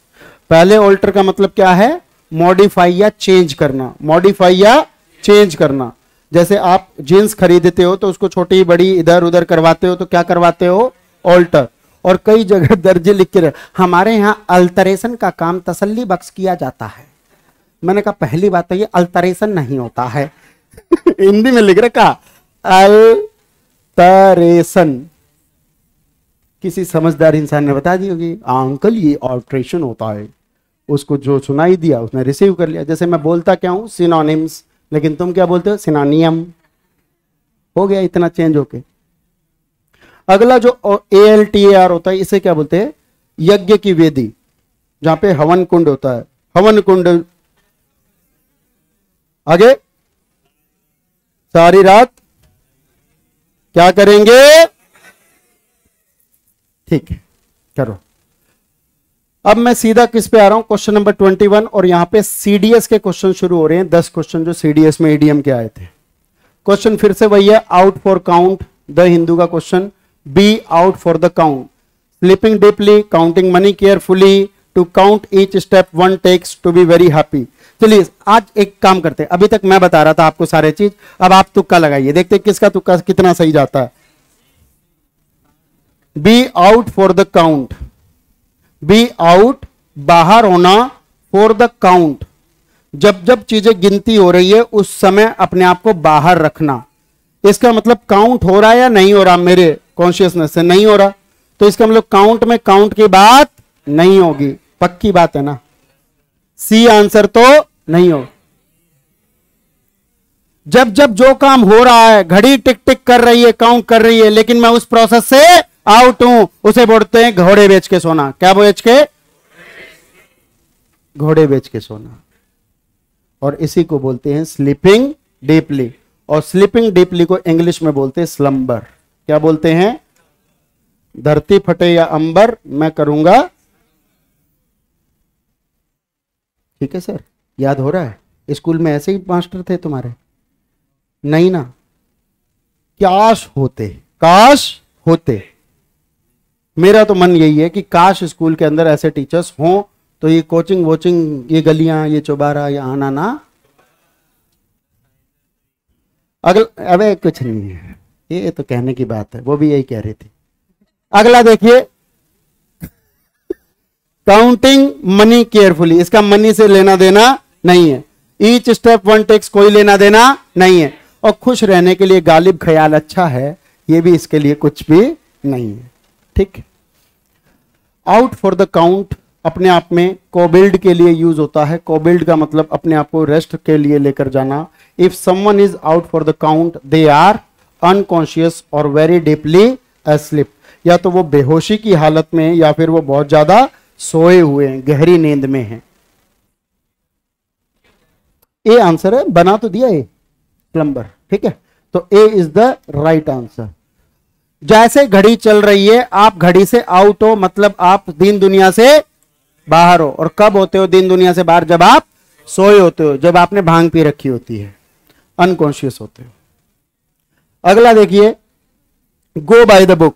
पहले ऑल्टर का मतलब क्या है? मॉडिफाई या चेंज करना। मॉडिफाई या चेंज करना। जैसे आप जींस खरीदते हो तो उसको छोटी बड़ी इधर उधर करवाते हो, तो क्या करवाते हो? ऑल्टर। और कई जगह दर्जे लिख के हमारे यहां अल्टरेशन का काम तसल्ली बख्श किया जाता है। मैंने कहा पहली बात तो ये अल्टरेशन नहीं होता है। हिंदी में लिख रखा अल्टरेशन। किसी समझदार इंसान ने बता दी होगी अंकल ये अल्टरेशन होता है। उसको जो सुनाई दिया उसने रिसीव कर लिया। जैसे मैं बोलता क्या हूं? सिनोनिम्स, लेकिन तुम क्या बोलते हो? सिनोनियम। हो गया इतना चेंज होके। अगला जो ALTAR होता है, इसे क्या बोलते हैं? यज्ञ की वेदी, जहां पे हवन कुंड होता है। हवन कुंड। आगे सारी रात क्या करेंगे? ठीक है, करो। अब मैं सीधा किस पे आ रहा हूं? Question number 21। और यहां पे CDS के क्वेश्चन शुरू हो रहे हैं। 10 क्वेश्चन जो CDS में EDM के आए थे। क्वेश्चन फिर से वही है, out for count the Hindu का question. Be out for the count, sleeping deeply, counting money carefully, to count each step one takes, to be very happy. चलिए आज एक काम करते हैं। अभी तक मैं बता रहा था आपको सारे चीज, अब आप तुक्का लगाइए, देखते हैं किसका तुक्का कितना सही जाता है। B out for the count. Be out बाहर होना, फॉर द काउंट जब जब चीजें गिनती हो रही है उस समय अपने आप को बाहर रखना। इसका मतलब काउंट हो रहा है या नहीं हो रहा? मेरे कॉन्शियसनेस से नहीं हो रहा, तो इसका मतलब काउंट में काउंट की बात नहीं होगी। पक्की बात है ना? सी आंसर तो नहीं हो। जब जब जो काम हो रहा है, घड़ी टिक टिक कर रही है, काउंट कर रही है, लेकिन मैं उस प्रोसेस से आउट हूं, उसे बोलते हैं घोड़े बेच के सोना। क्या बेच के? घोड़े बेच के सोना। और इसी को बोलते हैं स्लीपिंग डीपली। और स्लीपिंग डीपली को इंग्लिश में बोलते हैं स्लंबर। क्या बोलते हैं? धरती फटे या अंबर, मैं करूंगा। ठीक है सर, याद हो रहा है? स्कूल में ऐसे ही मास्टर थे तुम्हारे? नहीं ना? काश होते, काश होते। मेरा तो मन यही है कि काश स्कूल के अंदर ऐसे टीचर्स हों तो ये कोचिंग वोचिंग, ये गलियां, ये चौबारा, ये आना ना, अगला अबे कुछ नहीं है, ये तो कहने की बात है, वो भी यही कह रही थी। अगला देखिए, काउंटिंग मनी केयरफुली, इसका मनी से लेना देना नहीं है। ईच स्टेप वन टेक्स, कोई लेना देना नहीं है। और खुश रहने के लिए गालिब ख्याल अच्छा है, ये भी इसके लिए कुछ भी नहीं है। ठीक। आउट फॉर द काउंट अपने आप में कोबिल्ड के लिए यूज होता है। कोबिल्ड का मतलब अपने आप को रेस्ट के लिए लेकर जाना। If someone is out for the count they are unconscious और वेरी डीपली अस्लीप, या तो वो बेहोशी की हालत में या फिर वो बहुत ज्यादा सोए हुए हैं, गहरी नींद में हैं। ए आंसर है, बना तो दिया ए प्लम्बर, ठीक है। तो ए इज द राइट आंसर। जैसे घड़ी चल रही है, आप घड़ी से आउट हो, मतलब आप दीन दुनिया से बाहर हो। और कब होते हो दीन दुनिया से बाहर? जब आप सोए होते हो, जब आपने भांग पी रखी होती है, अनकॉन्शियस होते हो। अगला देखिए, go by the book.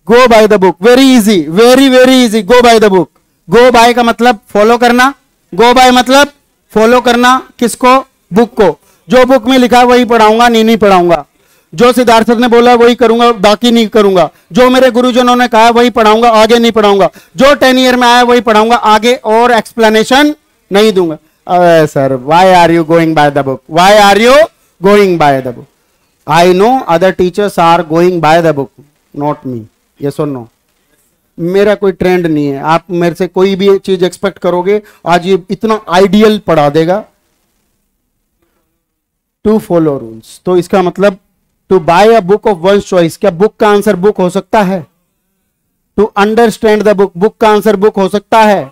Go by the book, very easy, very very easy. Go by the book, go by का मतलब फॉलो करना, गो बाय मतलब फॉलो करना किसको? बुक को। जो बुक में लिखा है वही पढ़ाऊंगा, नहीं पढ़ाऊंगा। जो सिद्धार्थ सर ने बोला वही करूंगा, बाकी नहीं करूंगा। जो मेरे गुरुजनों ने कहा वही पढ़ाऊंगा, आगे नहीं पढ़ाऊंगा। जो 10 ईयर में आया वही पढ़ाऊंगा, आगे और एक्सप्लेनेशन नहीं दूंगा। अरे sir, why are you going by the book? Why are you going by the book? I know other teachers are going by the book, not me. Yes और नो? मेरा कोई ट्रेंड नहीं है। आप मेरे से कोई भी चीज एक्सपेक्ट करोगे, आज ये इतना आइडियल पढ़ा देगा। टू फॉलो रूल्स, तो इसका मतलब to buy a book of one choice. क्या बुक का आंसर बुक हो सकता है? To understand the book, book का आंसर बुक हो सकता है?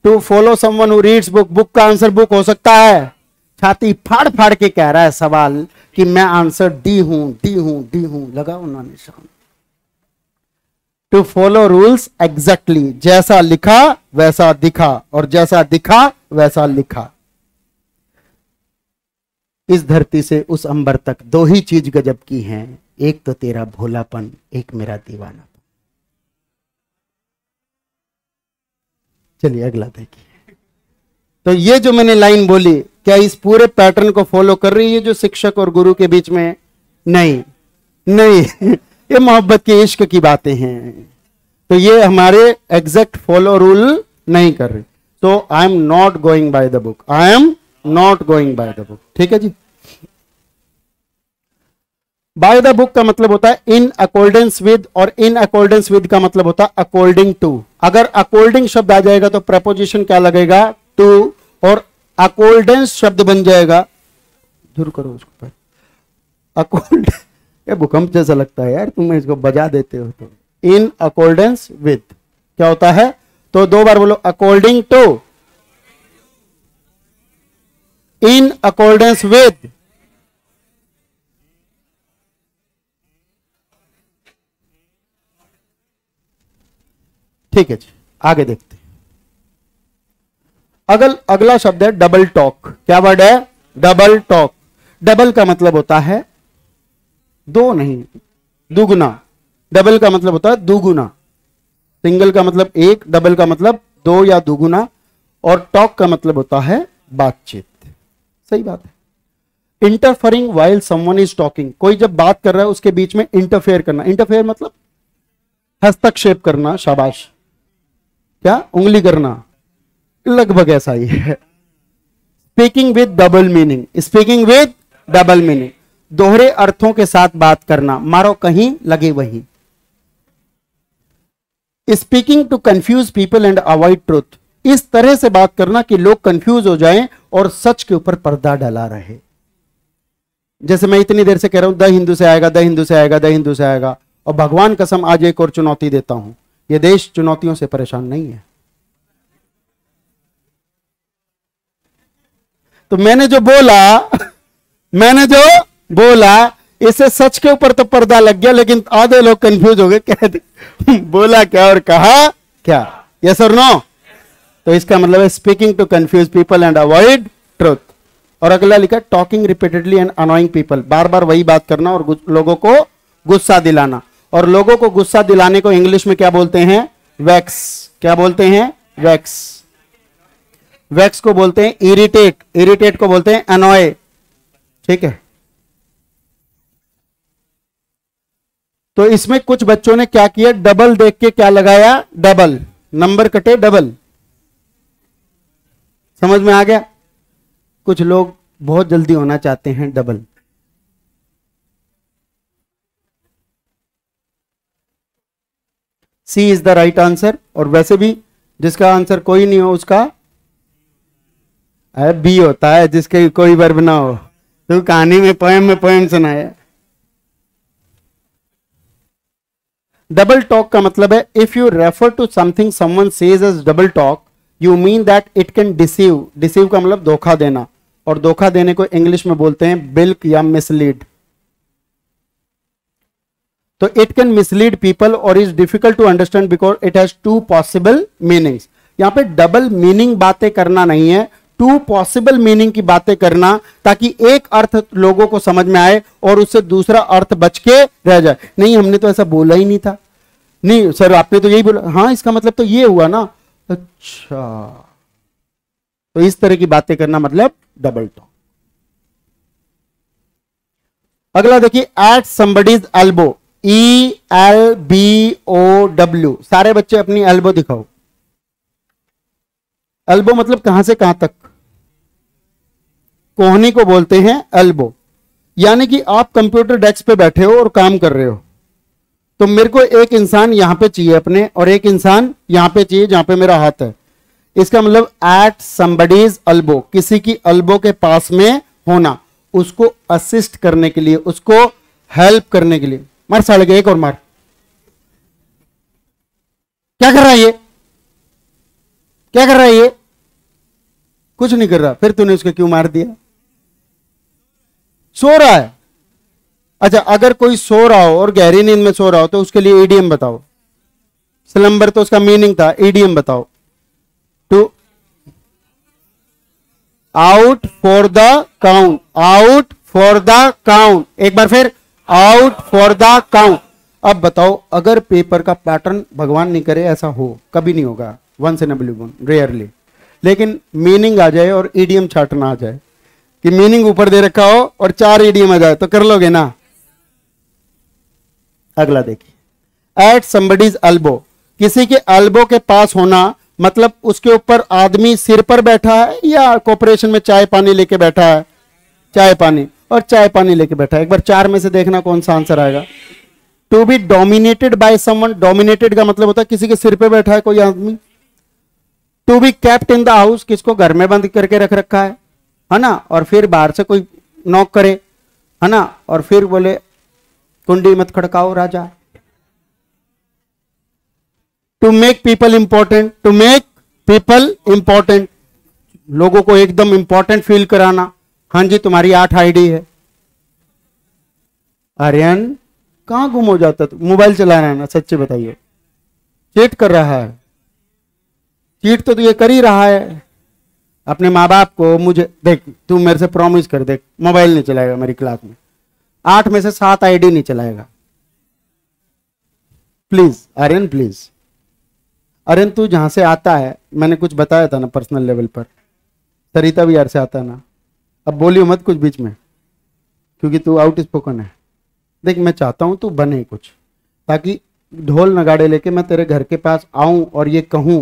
To follow someone who reads book, book का आंसर बुक हो सकता है? छाती फाड़ फाड़ के कह रहा है सवाल कि मैं आंसर डी हूं, डी हूं, डी हूं। लगाओ ना निशान। टू फॉलो रूल्स एग्जैक्टली, जैसा लिखा वैसा दिखा, और जैसा दिखा वैसा लिखा। इस धरती से उस अंबर तक दो ही चीज गजब की हैं, एक तो तेरा भोलापन, एक मेरा दीवानापन। चलिए अगला देखिए। तो ये जो मैंने लाइन बोली, क्या इस पूरे पैटर्न को फॉलो कर रही है जो शिक्षक और गुरु के बीच में? नहीं, नहीं। ये मोहब्बत के इश्क की बातें हैं, तो ये हमारे एग्जैक्ट फॉलो रूल नहीं कर रही। तो I am not going by the book, I am not going by the book. ठीक है जी। बाय द बुक का मतलब होता है इन अकॉर्डेंस विद, और इन अकॉर्डेंस विद का मतलब होता है अकॉर्डिंग टू। अगर अकॉर्डिंग शब्द आ जाएगा तो प्रपोजिशन क्या लगेगा? टू, और अकॉर्डेंस शब्द बन जाएगा, दूर करो उसको, अकॉर्ड, ये भूकंप जैसा लगता है यार, तुम इसको बजा देते हो। तो इन अकॉर्डेंस विद क्या होता है? तो दो बार बोलो, according to, in accordance with. ठीक है जी, आगे देखते हैं। अगला शब्द है डबल टॉक। क्या वर्ड है? Double talk. डबल का मतलब होता है दो नहीं, दुगुना। डबल का मतलब होता है दुगुना। सिंगल का मतलब एक, डबल का मतलब दो या दुगुना, और टॉक का मतलब होता है बातचीत। सही बात है। Interfering while someone is talking, कोई जब बात कर रहा है उसके बीच में इंटरफेयर करना। इंटरफेयर मतलब हस्तक्षेप करना, शाबाश। क्या? उंगली करना, लगभग ऐसा ही है। Speaking with double meaning, speaking with double meaning, दोहरे अर्थों के साथ बात करना, मारो कहीं लगे वहीं। Speaking to confuse people and avoid truth, इस तरह से बात करना कि लोग कंफ्यूज हो जाएं और सच के ऊपर पर्दा डला रहे। जैसे मैं इतनी देर से कह रहा हूं द हिंदू से आएगा, द हिंदू से आएगा, द हिंदू से आएगा, और भगवान कसम आज एक और चुनौती देता हूं, यह देश चुनौतियों से परेशान नहीं है। तो मैंने जो बोला इससे सच के ऊपर तो पर्दा लग गया, लेकिन आधे लोग कंफ्यूज हो गए, कह बोला क्या और कहा क्या। यस और नो? तो इसका मतलब है speaking to confuse people and avoid truth. और अगला लिखा talking repeatedly and annoying people, बार बार वही बात करना और लोगों को गुस्सा दिलाना। और लोगों को गुस्सा दिलाने को इंग्लिश में क्या बोलते हैं? वैक्स। क्या बोलते हैं? वैक्स। वैक्स को बोलते हैं इरिटेट, इरिटेट को बोलते हैं अनॉय। ठीक है, तो इसमें कुछ बच्चों ने क्या किया, डबल देख के क्या लगाया, डबल, नंबर कटे डबल। समझ में आ गया? कुछ लोग बहुत जल्दी होना चाहते हैं double. C is the right answer. और वैसे भी जिसका आंसर कोई नहीं हो उसका बी होता है, जिसके कोई वर्ब ना हो। तो कहानी में पोएम सुनाया। डबल टॉक का मतलब है if you refer to something someone says as double talk you mean that it can deceive. Deceive का मतलब धोखा देना, और धोखा देने को इंग्लिश में बोलते हैं बिल्क या मिसलीड। तो इट कैन मिसलीड पीपल और is difficult to understand because it has two possible meanings. यहां पे डबल मीनिंग बातें करना नहीं है, टू पॉसिबल मीनिंग की बातें करना, ताकि एक अर्थ लोगों को समझ में आए और उससे दूसरा अर्थ बच के रह जाए। नहीं, हमने तो ऐसा बोला ही नहीं था। नहीं सर, आपने तो यही बोला। हाँ, इसका मतलब तो ये हुआ ना। अच्छा, तो इस तरह की बातें करना मतलब डबल टॉक। अगला देखिए, एट समबडीज एल्बो, ELBOW। सारे बच्चे अपनी एल्बो दिखाओ। एल्बो मतलब कहां से कहां तक, कोहनी को बोलते हैं एल्बो। यानी कि आप कंप्यूटर डेस्क पे बैठे हो और काम कर रहे हो, तो मेरे को एक इंसान यहां पे चाहिए अपने, और एक इंसान यहां पे चाहिए जहां पे मेरा हाथ है। इसका मतलब एट समबडीज एल्बो, किसी की एल्बो के पास में होना, उसको असिस्ट करने के लिए, उसको हेल्प करने के लिए। मार साले के, एक और मार। क्या कर रहा है ये? क्या कर रहा है ये? कुछ नहीं कर रहा। फिर तूने उसको क्यों मार दिया? सो रहा है। अच्छा, अगर कोई सो रहा हो और गहरी नींद में सो रहा हो तो उसके लिए ईडीएम बताओ। स्लंबर तो उसका मीनिंग था, ईडीएम बताओ। To out for the count, out for the count. एक बार फिर, आउट फॉर द काउंट। अब बताओ, अगर पेपर का पैटर्न, भगवान नहीं करे ऐसा हो, कभी नहीं होगा, once in a blue moon, rarely, लेकिन मीनिंग आ जाए और ईडीएम छाटना आ जाए, कि मीनिंग ऊपर दे रखा हो और 4 ईडीएम आ जाए, तो कर लोगे ना? अगला देखिए, एट समबडीज एल्बो, किसी के एल्बो के पास होना मतलब उसके ऊपर आदमी सिर पर बैठा है या कॉर्पोरेशन में चाय पानी लेके बैठा है? चाय पानी, और चाय पानी लेके बैठा है। एक बार 4 में से देखना कौन सा आंसर आएगा। To be dominated by someone, dominated का मतलब होता है किसी के सिर पे बैठा है कोई आदमी। To be kept in the house, किसको घर में बंद करके रख रखा है ना, और फिर बाहर से कोई नॉक करे, है ना, और फिर बोले कुंडी मत खड़काओ राजा। To make people important, to make people important, लोगों को एकदम इंपॉर्टेंट फील कराना। हाँ जी, तुम्हारी 8 आईडी है। आर्यन कहां गुम हो जाता? तू मोबाइल चला रहा है ना, सच्चे बताइए। चीट कर रहा है? चीट तो ये कर ही रहा है अपने माँ बाप को। मुझे देख, तू मेरे से प्रॉमिस कर, देख मोबाइल नहीं चलाएगा मेरी क्लास में, 8 में से 7 आईडी नहीं चलाएगा। Please Aryan, please. आर्यन, तू जहां से आता है, मैंने कुछ बताया था ना पर्सनल लेवल पर, सरिता भी यार से आता है ना। अब बोलियो मत कुछ बीच में, क्योंकि तू आउट स्पोकन है। देख, मैं चाहता हूं तू बने कुछ, ताकि ढोल नगाड़े लेके मैं तेरे घर के पास आऊं और ये कहूं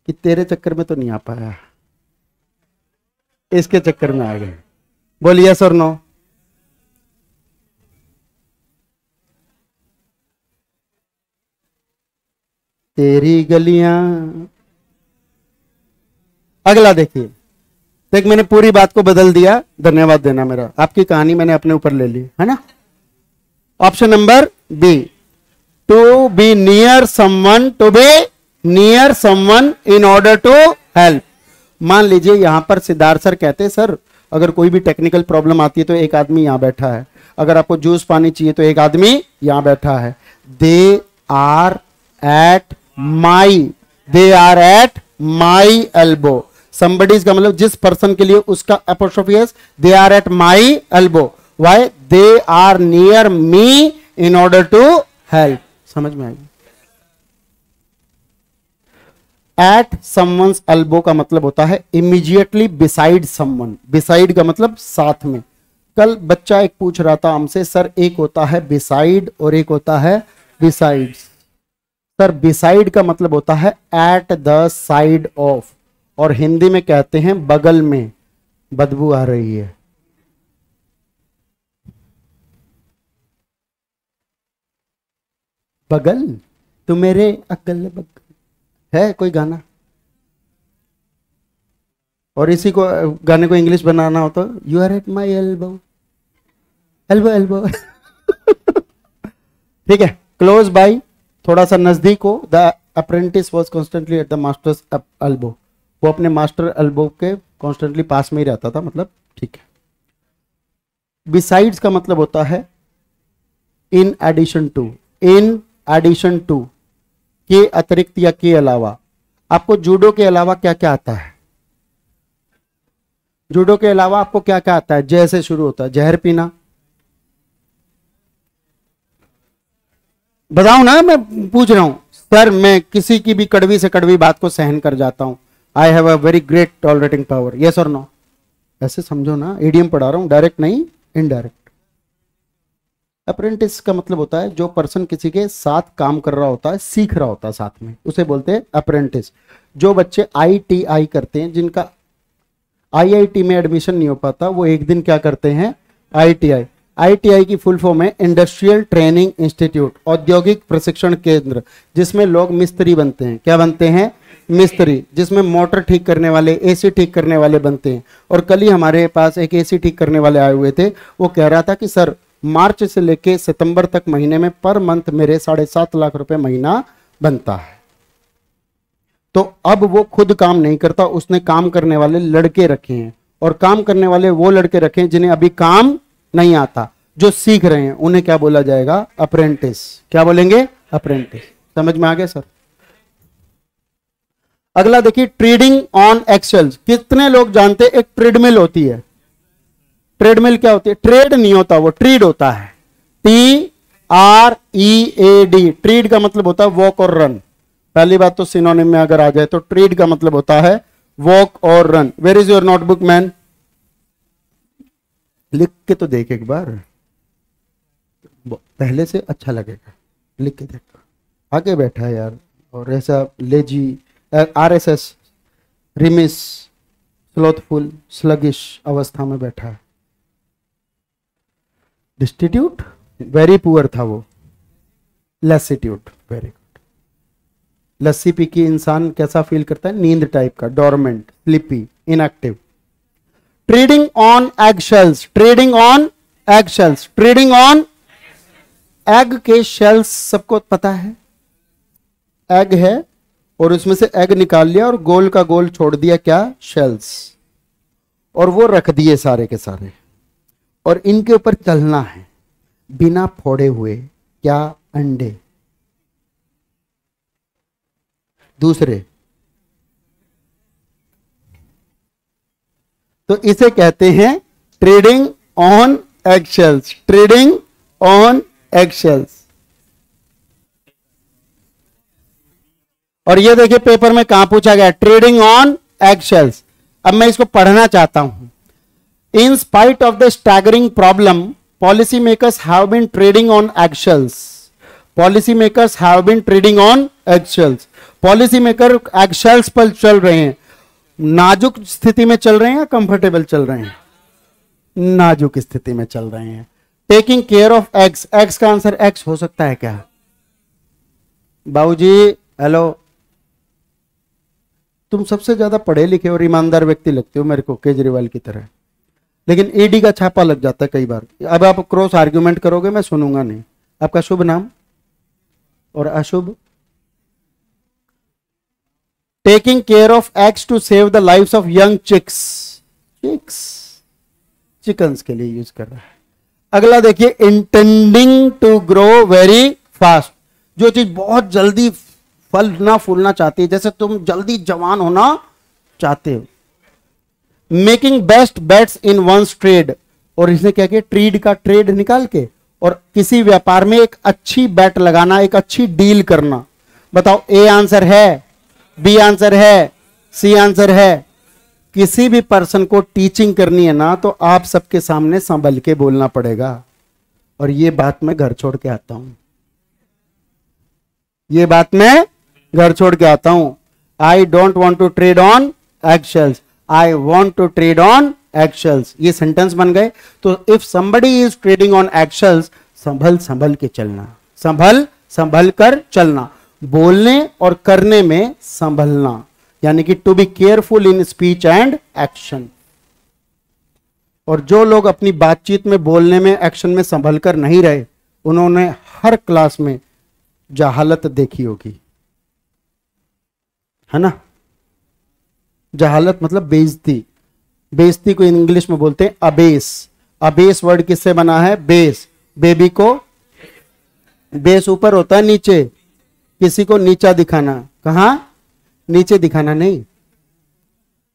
कि तेरे चक्कर में तो नहीं आ पाया, इसके चक्कर में आ गए। बोल यस और नो। तेरी गलियां। अगला देखिए, देख मैंने पूरी बात को बदल दिया, धन्यवाद देना मेरा, आपकी कहानी मैंने अपने ऊपर ले ली, है ना। Option number B, to be near someone, to be near someone in order to help. मान लीजिए यहां पर सिद्धार्थ सर कहते हैं, सर अगर कोई भी टेक्निकल प्रॉब्लम आती है तो एक आदमी यहां बैठा है, अगर आपको जूस पानी चाहिए तो एक आदमी यहां बैठा है। They are at my, they are at my elbow. somebody's का मतलब जिस पर्सन के लिए उसका apostrophe है, they are at my elbow. Why? They are near me in order to help. समझ में आएगी? एट समवंस एल्बो का मतलब होता है इमीडिएटली बिसाइड समवन। बिसाइड का मतलब साथ में। कल बच्चा एक पूछ रहा था हमसे, सर एक होता है बिसाइड और एक होता है बिसाइड्स। सर बिसाइड का मतलब होता है एट द साइड ऑफ, और हिंदी में कहते हैं बगल में। बदबू आ रही है। बगल तो मेरे अकल बगल है कोई गाना, और इसी को गाने को इंग्लिश बनाना हो तो you are at my elbow, elbow elbow. ठीक है, क्लोज बाई, थोड़ा सा नजदीक हो। The apprentice was constantly at the master's elbow, वो अपने मास्टर एल्बो के कॉन्स्टेंटली पास में ही रहता था, मतलब ठीक है। बिसाइड्स का मतलब होता है in addition to, in addition to, के अतिरिक्त या के अलावा। आपको जूडो के अलावा क्या क्या आता है? जूडो के अलावा आपको क्या क्या आता है? जैसे शुरू होता है, जहर पीना। बताऊं ना, मैं पूछ रहा हूं सर, मैं किसी की भी कड़वी से कड़वी बात को सहन कर जाता हूं। I have a very great tolerating power, yes और नो? ऐसे समझो ना, ईडीएम पढ़ा रहा हूं, डायरेक्ट नहीं इनडायरेक्ट। अप्रेंटिस का मतलब होता है जो पर्सन किसी के साथ काम कर रहा होता है, सीख रहा होता है साथ में, उसे बोलते हैं अप्रेंटिस। जो बच्चे ITI करते हैं, जिनका IIT में एडमिशन नहीं हो पाता, वो एक दिन क्या करते हैं? ITI। ITI की फुल फॉर्म है इंडस्ट्रियल ट्रेनिंग इंस्टीट्यूट, औद्योगिक प्रशिक्षण केंद्र, जिसमें लोग मिस्त्री बनते हैं। क्या बनते हैं? मिस्त्री, जिसमें मोटर ठीक करने वाले, AC ठीक करने वाले बनते हैं। और कल ही हमारे पास एक AC ठीक करने वाले आए हुए थे, वो कह रहा था कि सर मार्च से लेके सितंबर तक महीने में पर मंथ मेरे 7.5 लाख रुपए महीना बनता है। तो अब वो खुद काम नहीं करता, उसने काम करने वाले लड़के रखे हैं, और काम करने वाले वो लड़के रखे हैं जिन्हें अभी काम नहीं आता, जो सीख रहे हैं, उन्हें क्या बोला जाएगा? अप्रेंटिस। क्या बोलेंगे? अप्रेंटिस। समझ में आ गया सर? अगला देखिए, ट्रेडिंग ऑन एक्सेल्स। कितने लोग जानते हैं एक ट्रेडमिल होती है? ट्रेडमिल क्या होती है? ट्रेड नहीं होता, वो ट्रीड होता है। TREAD। ट्रीड का मतलब होता है वॉक और रन। पहली बात तो सिनोनिम में अगर आ जाए तो ट्रीड का मतलब होता है वॉक और run. Where is your notebook man? लिख के तो देख एक बार, पहले से अच्छा लगेगा। लिख के देख, आगे बैठा है यार, और ऐसा lazy, RSS, remiss, slothful, sluggish अवस्था में बैठा है। डिस्टिट्यूट, वेरी पुअर था वो। Lassitude, very good. लस्सी पी के इंसान कैसा फील करता है? नींद टाइप का, dormant, sleepy, inactive. Treading on eggshells. Treading on eggshells. Treading on egg के शेल्स सबको पता है। एग है और उसमें से एग निकाल लिया और गोल का गोल छोड़ दिया, क्या? शेल्स, और वो रख दिए सारे के सारे, और इनके ऊपर चलना है बिना फोड़े हुए। क्या? अंडे। दूसरे, तो इसे कहते हैं trading on eggshells. Treading on eggshells. और ये देखिए पेपर में कहां पूछा गया? Trading on eggshells. अब मैं इसको पढ़ना चाहता हूं। In spite of the staggering problem, policymakers have been trading on eggshells. Policymakers have been trading on eggshells. Policymaker eggshells पर चल रहे हैं। नाजुक स्थिति में चल रहे हैं या कंफर्टेबल चल रहे हैं? नाजुक स्थिति में चल रहे हैं। Taking care of eggs. Eggs का आंसर X हो सकता है क्या? बाबूजी हेलो, तुम सबसे ज्यादा पढ़े लिखे और ईमानदार व्यक्ति लगते हो मेरे को, केजरीवाल की तरह, लेकिन ED का छापा लग जाता है कई बार। अब आप क्रॉस आर्ग्यूमेंट करोगे, मैं सुनूंगा नहीं। आपका शुभ नाम और अशुभ? Taking care of eggs to save the lives of young chicks. Chickens के लिए यूज कर रहा है। अगला देखिए, intending to grow very fast. जो चीज बहुत जल्दी फलना फूलना चाहती है, जैसे तुम जल्दी जवान होना चाहते हो। मेकिंग बेस्ट बेट्स इन वंस ट्रेड। और इसने क्या किया? ट्रेड का ट्रेड निकाल के और किसी व्यापार में एक अच्छी बेट लगाना, एक अच्छी डील करना। बताओ, ए आंसर है बी आंसर है, सी आंसर है। किसी भी पर्सन को टीचिंग करनी है ना तो आप सबके सामने संभल के बोलना पड़ेगा। और ये बात मैं घर छोड़ के आता हूं, ये बात मैं घर छोड़ के आता हूं। I don't want to tread on eggshells, I want to tread on eggshells. ये सेंटेंस बन गए। तो if somebody is treading on eggshells, संभल संभल के चलना, संभल संभल कर चलना, बोलने और करने में संभलना, यानी कि to be careful in speech and action. और जो लोग अपनी बातचीत में, बोलने में, एक्शन में संभल कर नहीं रहे, उन्होंने हर क्लास में जहालत देखी होगी, है ना। जहालत मतलब बेइज्जती। बेइज्जती को इंग्लिश में बोलते हैं अबेस। अबेस वर्ड किससे बना है? बेस। बेबी को बेस ऊपर होता है, नीचे। किसी को नीचा दिखाना, कहां? नीचे दिखाना नहीं,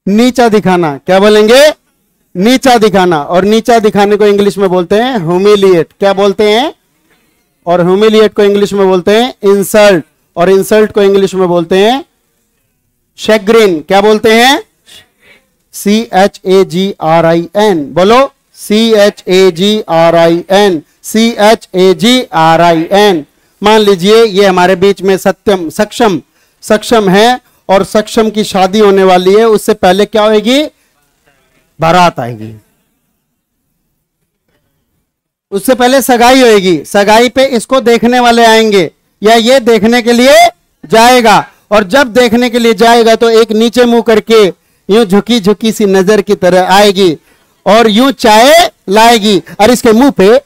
नीचा दिखाना। क्या बोलेंगे? नीचा दिखाना। और नीचा दिखाने को इंग्लिश में बोलते हैं ह्यूमिलिएट। क्या बोलते हैं? और ह्यूमिलिएट को इंग्लिश में बोलते हैं इंसल्ट। और इंसल्ट को इंग्लिश में बोलते हैं शैग्रिन। क्या बोलते हैं? CHAGRIN। बोलो, CHAGRIN, CHAGRIN। मान लीजिए ये हमारे बीच में सत्यम, सक्षम, सक्षम है और सक्षम की शादी होने वाली है। उससे पहले क्या होगी? बारात आएगी। उससे पहले सगाई होगी। सगाई पे इसको देखने वाले आएंगे या ये देखने के लिए जाएगा। और जब देखने के लिए जाएगा तो एक नीचे मुंह करके यूं झुकी झुकी सी नजर की तरह आएगी और यूं चाय लाएगी और इसके मुंह पे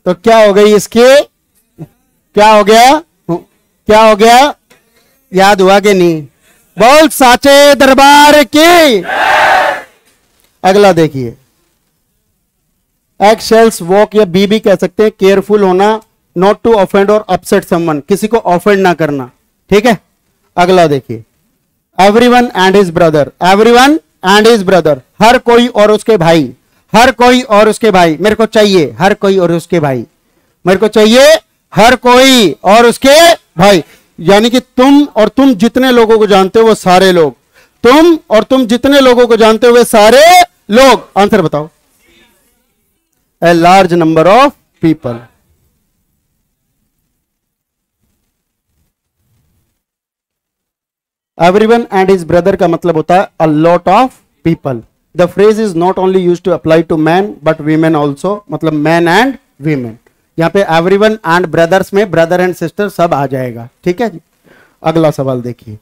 तो क्या हो गई इसके? क्या हो गया? क्या हो गया? याद हुआ कि नहीं? बोल साचे दरबार की। अगला देखिए, एक्शल्स वॉक या बी भी कह सकते हैं। केयरफुल होना, नॉट टू ऑफेंड और अपसेट समवन, किसी को ऑफेंड ना करना, ठीक है। अगला देखिए, everyone and his brother. Everyone and his brother, हर कोई और उसके भाई। हर कोई और उसके भाई। मेरे को चाहिए हर कोई और उसके भाई। मेरे को चाहिए हर कोई और उसके भाई, यानी कि तुम और तुम जितने लोगों को जानते हो वो सारे लोग। तुम और तुम जितने लोगों को जानते हो वे सारे लोग। आंसर बताओ। A large number of people. Everyone and his brother का मतलब होता है a lot of people. The phrase is not only used to apply to man but women also, मतलब मैन एंड वीमेन। यहां पे एवरीवन एंड ब्रदर्स में brother and sister सब आ जाएगा, ठीक है जी। अगला सवाल देखिए,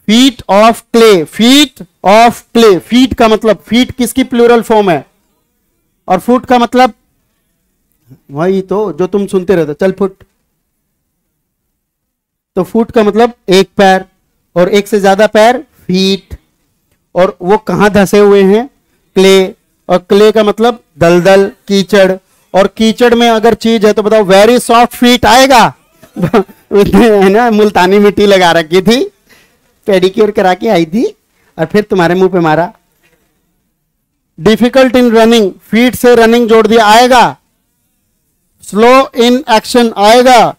feet of clay. Feet of clay, feet का मतलब, फीट किसकी प्लूरल फॉर्म है? और फुट का मतलब वही तो जो तुम सुनते रहते, चल फुट। तो फुट का मतलब एक पैर और एक से ज्यादा पैर, फीट। और वो कहां धसे हुए हैं? क्ले। और क्ले का मतलब दलदल, कीचड़। और कीचड़ में अगर चीज है तो बताओ वेरी सॉफ्ट फीट आएगा। है ना, मुल्तानी मिट्टी लगा रखी थी, पेडिक्योर करा के आई थी और फिर तुम्हारे मुंह पे मारा। डिफिकल्ट इन रनिंग, फीट से रनिंग जोड़ दिया, आएगा। स्लो इन एक्शन आएगा।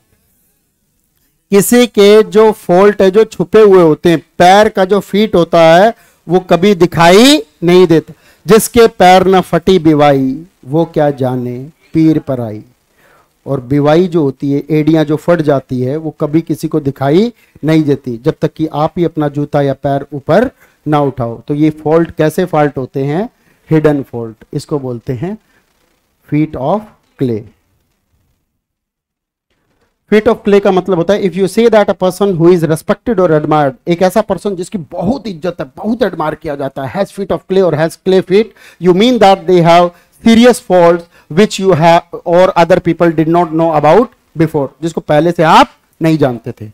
किसी के जो फॉल्ट है, जो छुपे हुए होते हैं, पैर का जो फीट होता है वो कभी दिखाई नहीं देता। जिसके पैर न फटी बिवाई वो क्या जाने पीर पर आई। और बिवाई जो होती है, एड़ियां जो फट जाती है, वो कभी किसी को दिखाई नहीं देती जब तक कि आप ही अपना जूता या पैर ऊपर ना उठाओ। तो ये फॉल्ट कैसे फॉल्ट होते हैं? Hidden fault. इसको बोलते हैं feet of clay. Feet of clay का मतलब होता है if you say that a person who is respected और एडमायर्ड, एक ऐसा पर्सन जिसकी बहुत इज्जत है, बहुत एडमायर किया जाता है, हैज फीट ऑफ क्ले और has clay feet, you mean that they have serious faults which you have or other people did not know about before, जिसको पहले से आप नहीं जानते थे।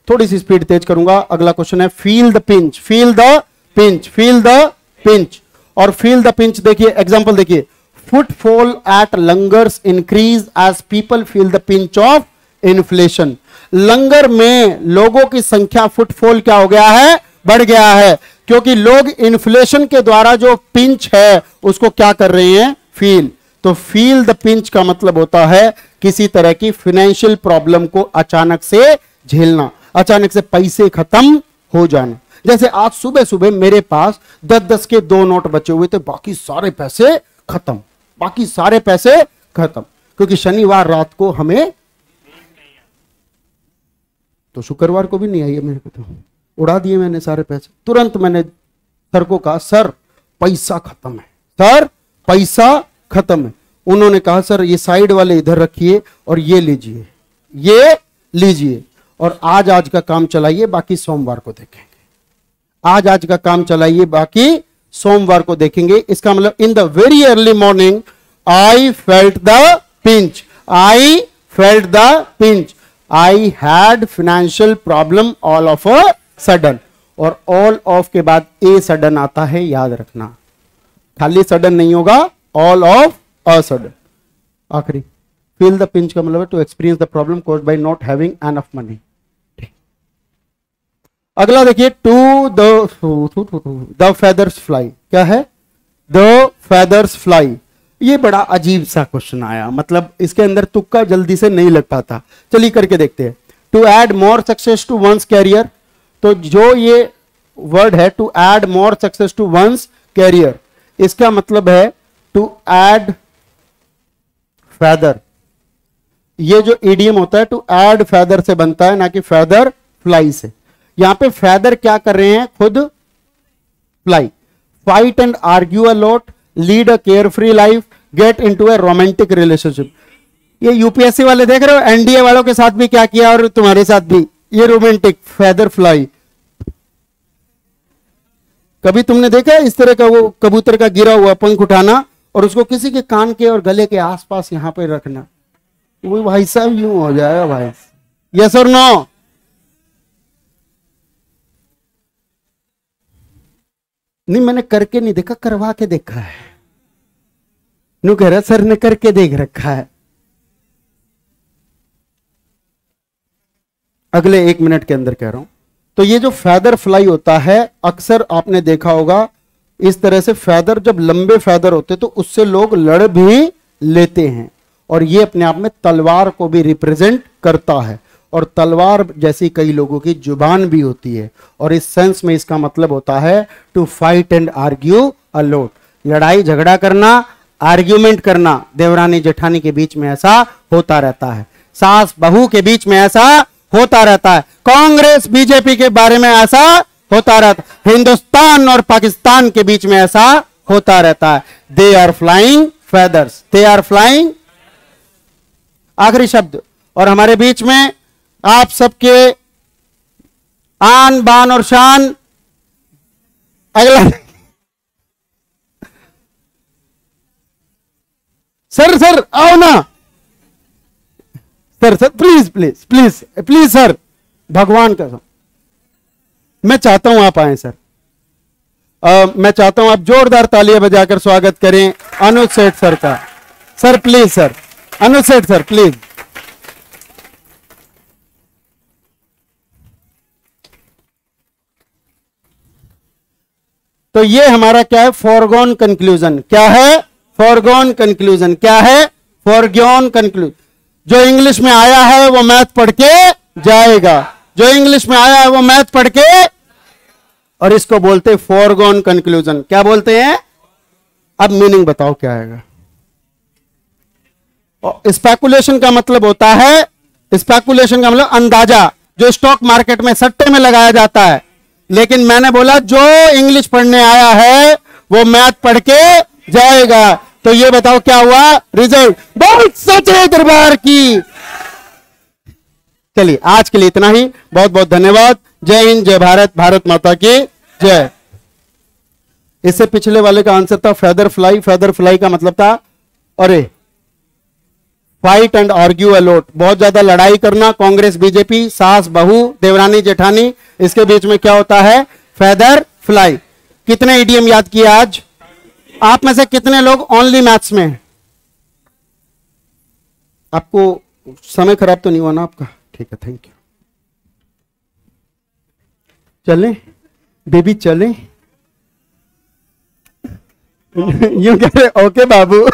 थोड़ी सी स्पीड तेज करूंगा। अगला क्वेश्चन है feel the pinch. Feel the pinch, feel the pinch. और फील द पिंच देखिए, एग्जांपल देखिए, footfall at langars increase as people feel the pinch of inflation. लंगर में लोगों की संख्या, फुटफॉल क्या हो गया है? बढ़ गया है, क्योंकि लोग इन्फ्लेशन के द्वारा जो पिंच है उसको क्या कर रहे हैं? फील। तो फील द पिंच का मतलब होता है किसी तरह की फाइनेंशियल प्रॉब्लम को अचानक से झेलना, अचानक से पैसे खत्म हो जाना। जैसे आज सुबह सुबह मेरे पास 10-10 के 2 नोट बचे हुए थे, बाकी सारे पैसे खत्म, बाकी सारे पैसे खत्म, क्योंकि शनिवार रात को हमें, तो शुक्रवार को भी नहीं आई है मेरे को, तो उड़ा दिए मैंने सारे पैसे। तुरंत मैंने सर को कहा, सर पैसा खत्म है, सर पैसा खत्म है। उन्होंने कहा, सर ये साइड वाले इधर रखिए और ये लीजिए, ये लीजिए, और आज का काम चलाइए, बाकी सोमवार को देखेंगे। आज का काम चलाइए, बाकी सोमवार को देखेंगे। इसका मतलब in the very early morning I felt the pinch, I felt the pinch, I had financial problem all of a sudden. और ऑल ऑफ के बाद ए सडन आता है, याद रखना, खाली सडन नहीं होगा, ऑल ऑफ अ सडन। आखिरी, फील द पिंच का मतलब to experience the problem caused by not having enough money. अगला देखिए, टू द फेदर्स फ्लाई। क्या है? The feathers fly. ये बड़ा अजीब सा क्वेश्चन आया, मतलब इसके अंदर तुक्का जल्दी से नहीं लग पाता। चलिए करके देखते हैं। To add more success to one's career, तो जो ये वर्ड है to add more success to one's career, इसका मतलब है टू ऐड फेदर। ये जो इडियम होता है टू ऐड फेदर से बनता है, ना कि फेदर फ्लाई से। यहां पे फेदर क्या कर रहे हैं? खुद fly. Fight and argue a lot, lead a care free life, get into a romantic relationship. ये यूपीएससी वाले देख रहे हो, एनडीए वालों के साथ भी क्या किया और तुम्हारे साथ भी, ये रोमांटिक फेदर फ्लाई। कभी तुमने देखा है इस तरह का वो कबूतर का गिरा हुआ पंख उठाना और उसको किसी के कान के और गले के आसपास यहां पे रखना? वो भाई साहब यूं हो जाएगा भाई। यस और नो? नहीं, मैंने करके नहीं देखा, करवा के देखा है। नू कह रहा सर ने करके देख रखा है। अगले 1 मिनट के अंदर कह रहा हूं। तो ये जो फेदर फ्लाई होता है, अक्सर आपने देखा होगा इस तरह से, फेदर जब लंबे फेदर होते तो उससे लोग लड़ भी लेते हैं, और ये अपने आप में तलवार को भी रिप्रेजेंट करता है, और तलवार जैसी कई लोगों की जुबान भी होती है, और इस सेंस में इसका मतलब होता है to fight and argue a lot, लड़ाई झगड़ा करना, आर्ग्यूमेंट करना। देवरानी जेठानी के बीच में ऐसा होता रहता है, सास बहू के बीच में ऐसा होता रहता है, कांग्रेस बीजेपी के बारे में ऐसा होता रहता है, हिंदुस्तान और पाकिस्तान के बीच में ऐसा होता रहता है। They are flying feathers, they are flying. आखिरी शब्द, और हमारे बीच में आप सबके आन बान और शान। अगला सर, सर आओ ना sir, sir please please please please sir, भगवान का मैं चाहता हूं आप आए सर। मैं चाहता हूं आप जोरदार तालियां बजाकर स्वागत करें अनुज सेठ सर का। सर प्लीज सर, अनुज सेठ सर प्लीज। तो ये हमारा क्या है? Foregone conclusion. क्या है? Foregone conclusion. क्या है? Foregone conclusion. जो इंग्लिश में आया है वो मैथ पढ़ के जाएगा, जो इंग्लिश में आया है वो मैथ पढ़ के, और इसको बोलते फॉरगॉन कंक्लूजन। क्या बोलते हैं? अब मीनिंग बताओ क्या आएगा? स्पेकुलेशन का मतलब होता है, स्पेकुलेशन का मतलब अंदाजा, जो स्टॉक मार्केट में सट्टे में लगाया जाता है। लेकिन मैंने बोला जो इंग्लिश पढ़ने आया है वो मैथ पढ़ के जाएगा। तो ये बताओ क्या हुआ रिजल्ट? बहुत सच्चे दरबार की। चलिए आज के लिए इतना ही, बहुत बहुत धन्यवाद। जय हिंद, जय भारत, भारत माता की जय। इससे पिछले वाले का आंसर था फेदर फ्लाई। फेदर फ्लाई का मतलब था अरे fight and argue a lot, बहुत ज्यादा लड़ाई करना। कांग्रेस बीजेपी, सास बहू, देवरानी जेठानी, इसके बीच में क्या होता है? Feather fly. कितने इडियम याद किए आज? आप में से कितने लोग ओनली मैथ्स में हैं? आपको समय खराब तो नहीं हुआ ना आपका? ठीक है, थैंक यू। चलें बेबी, चलें। यूं कह रहे ओके बाबू।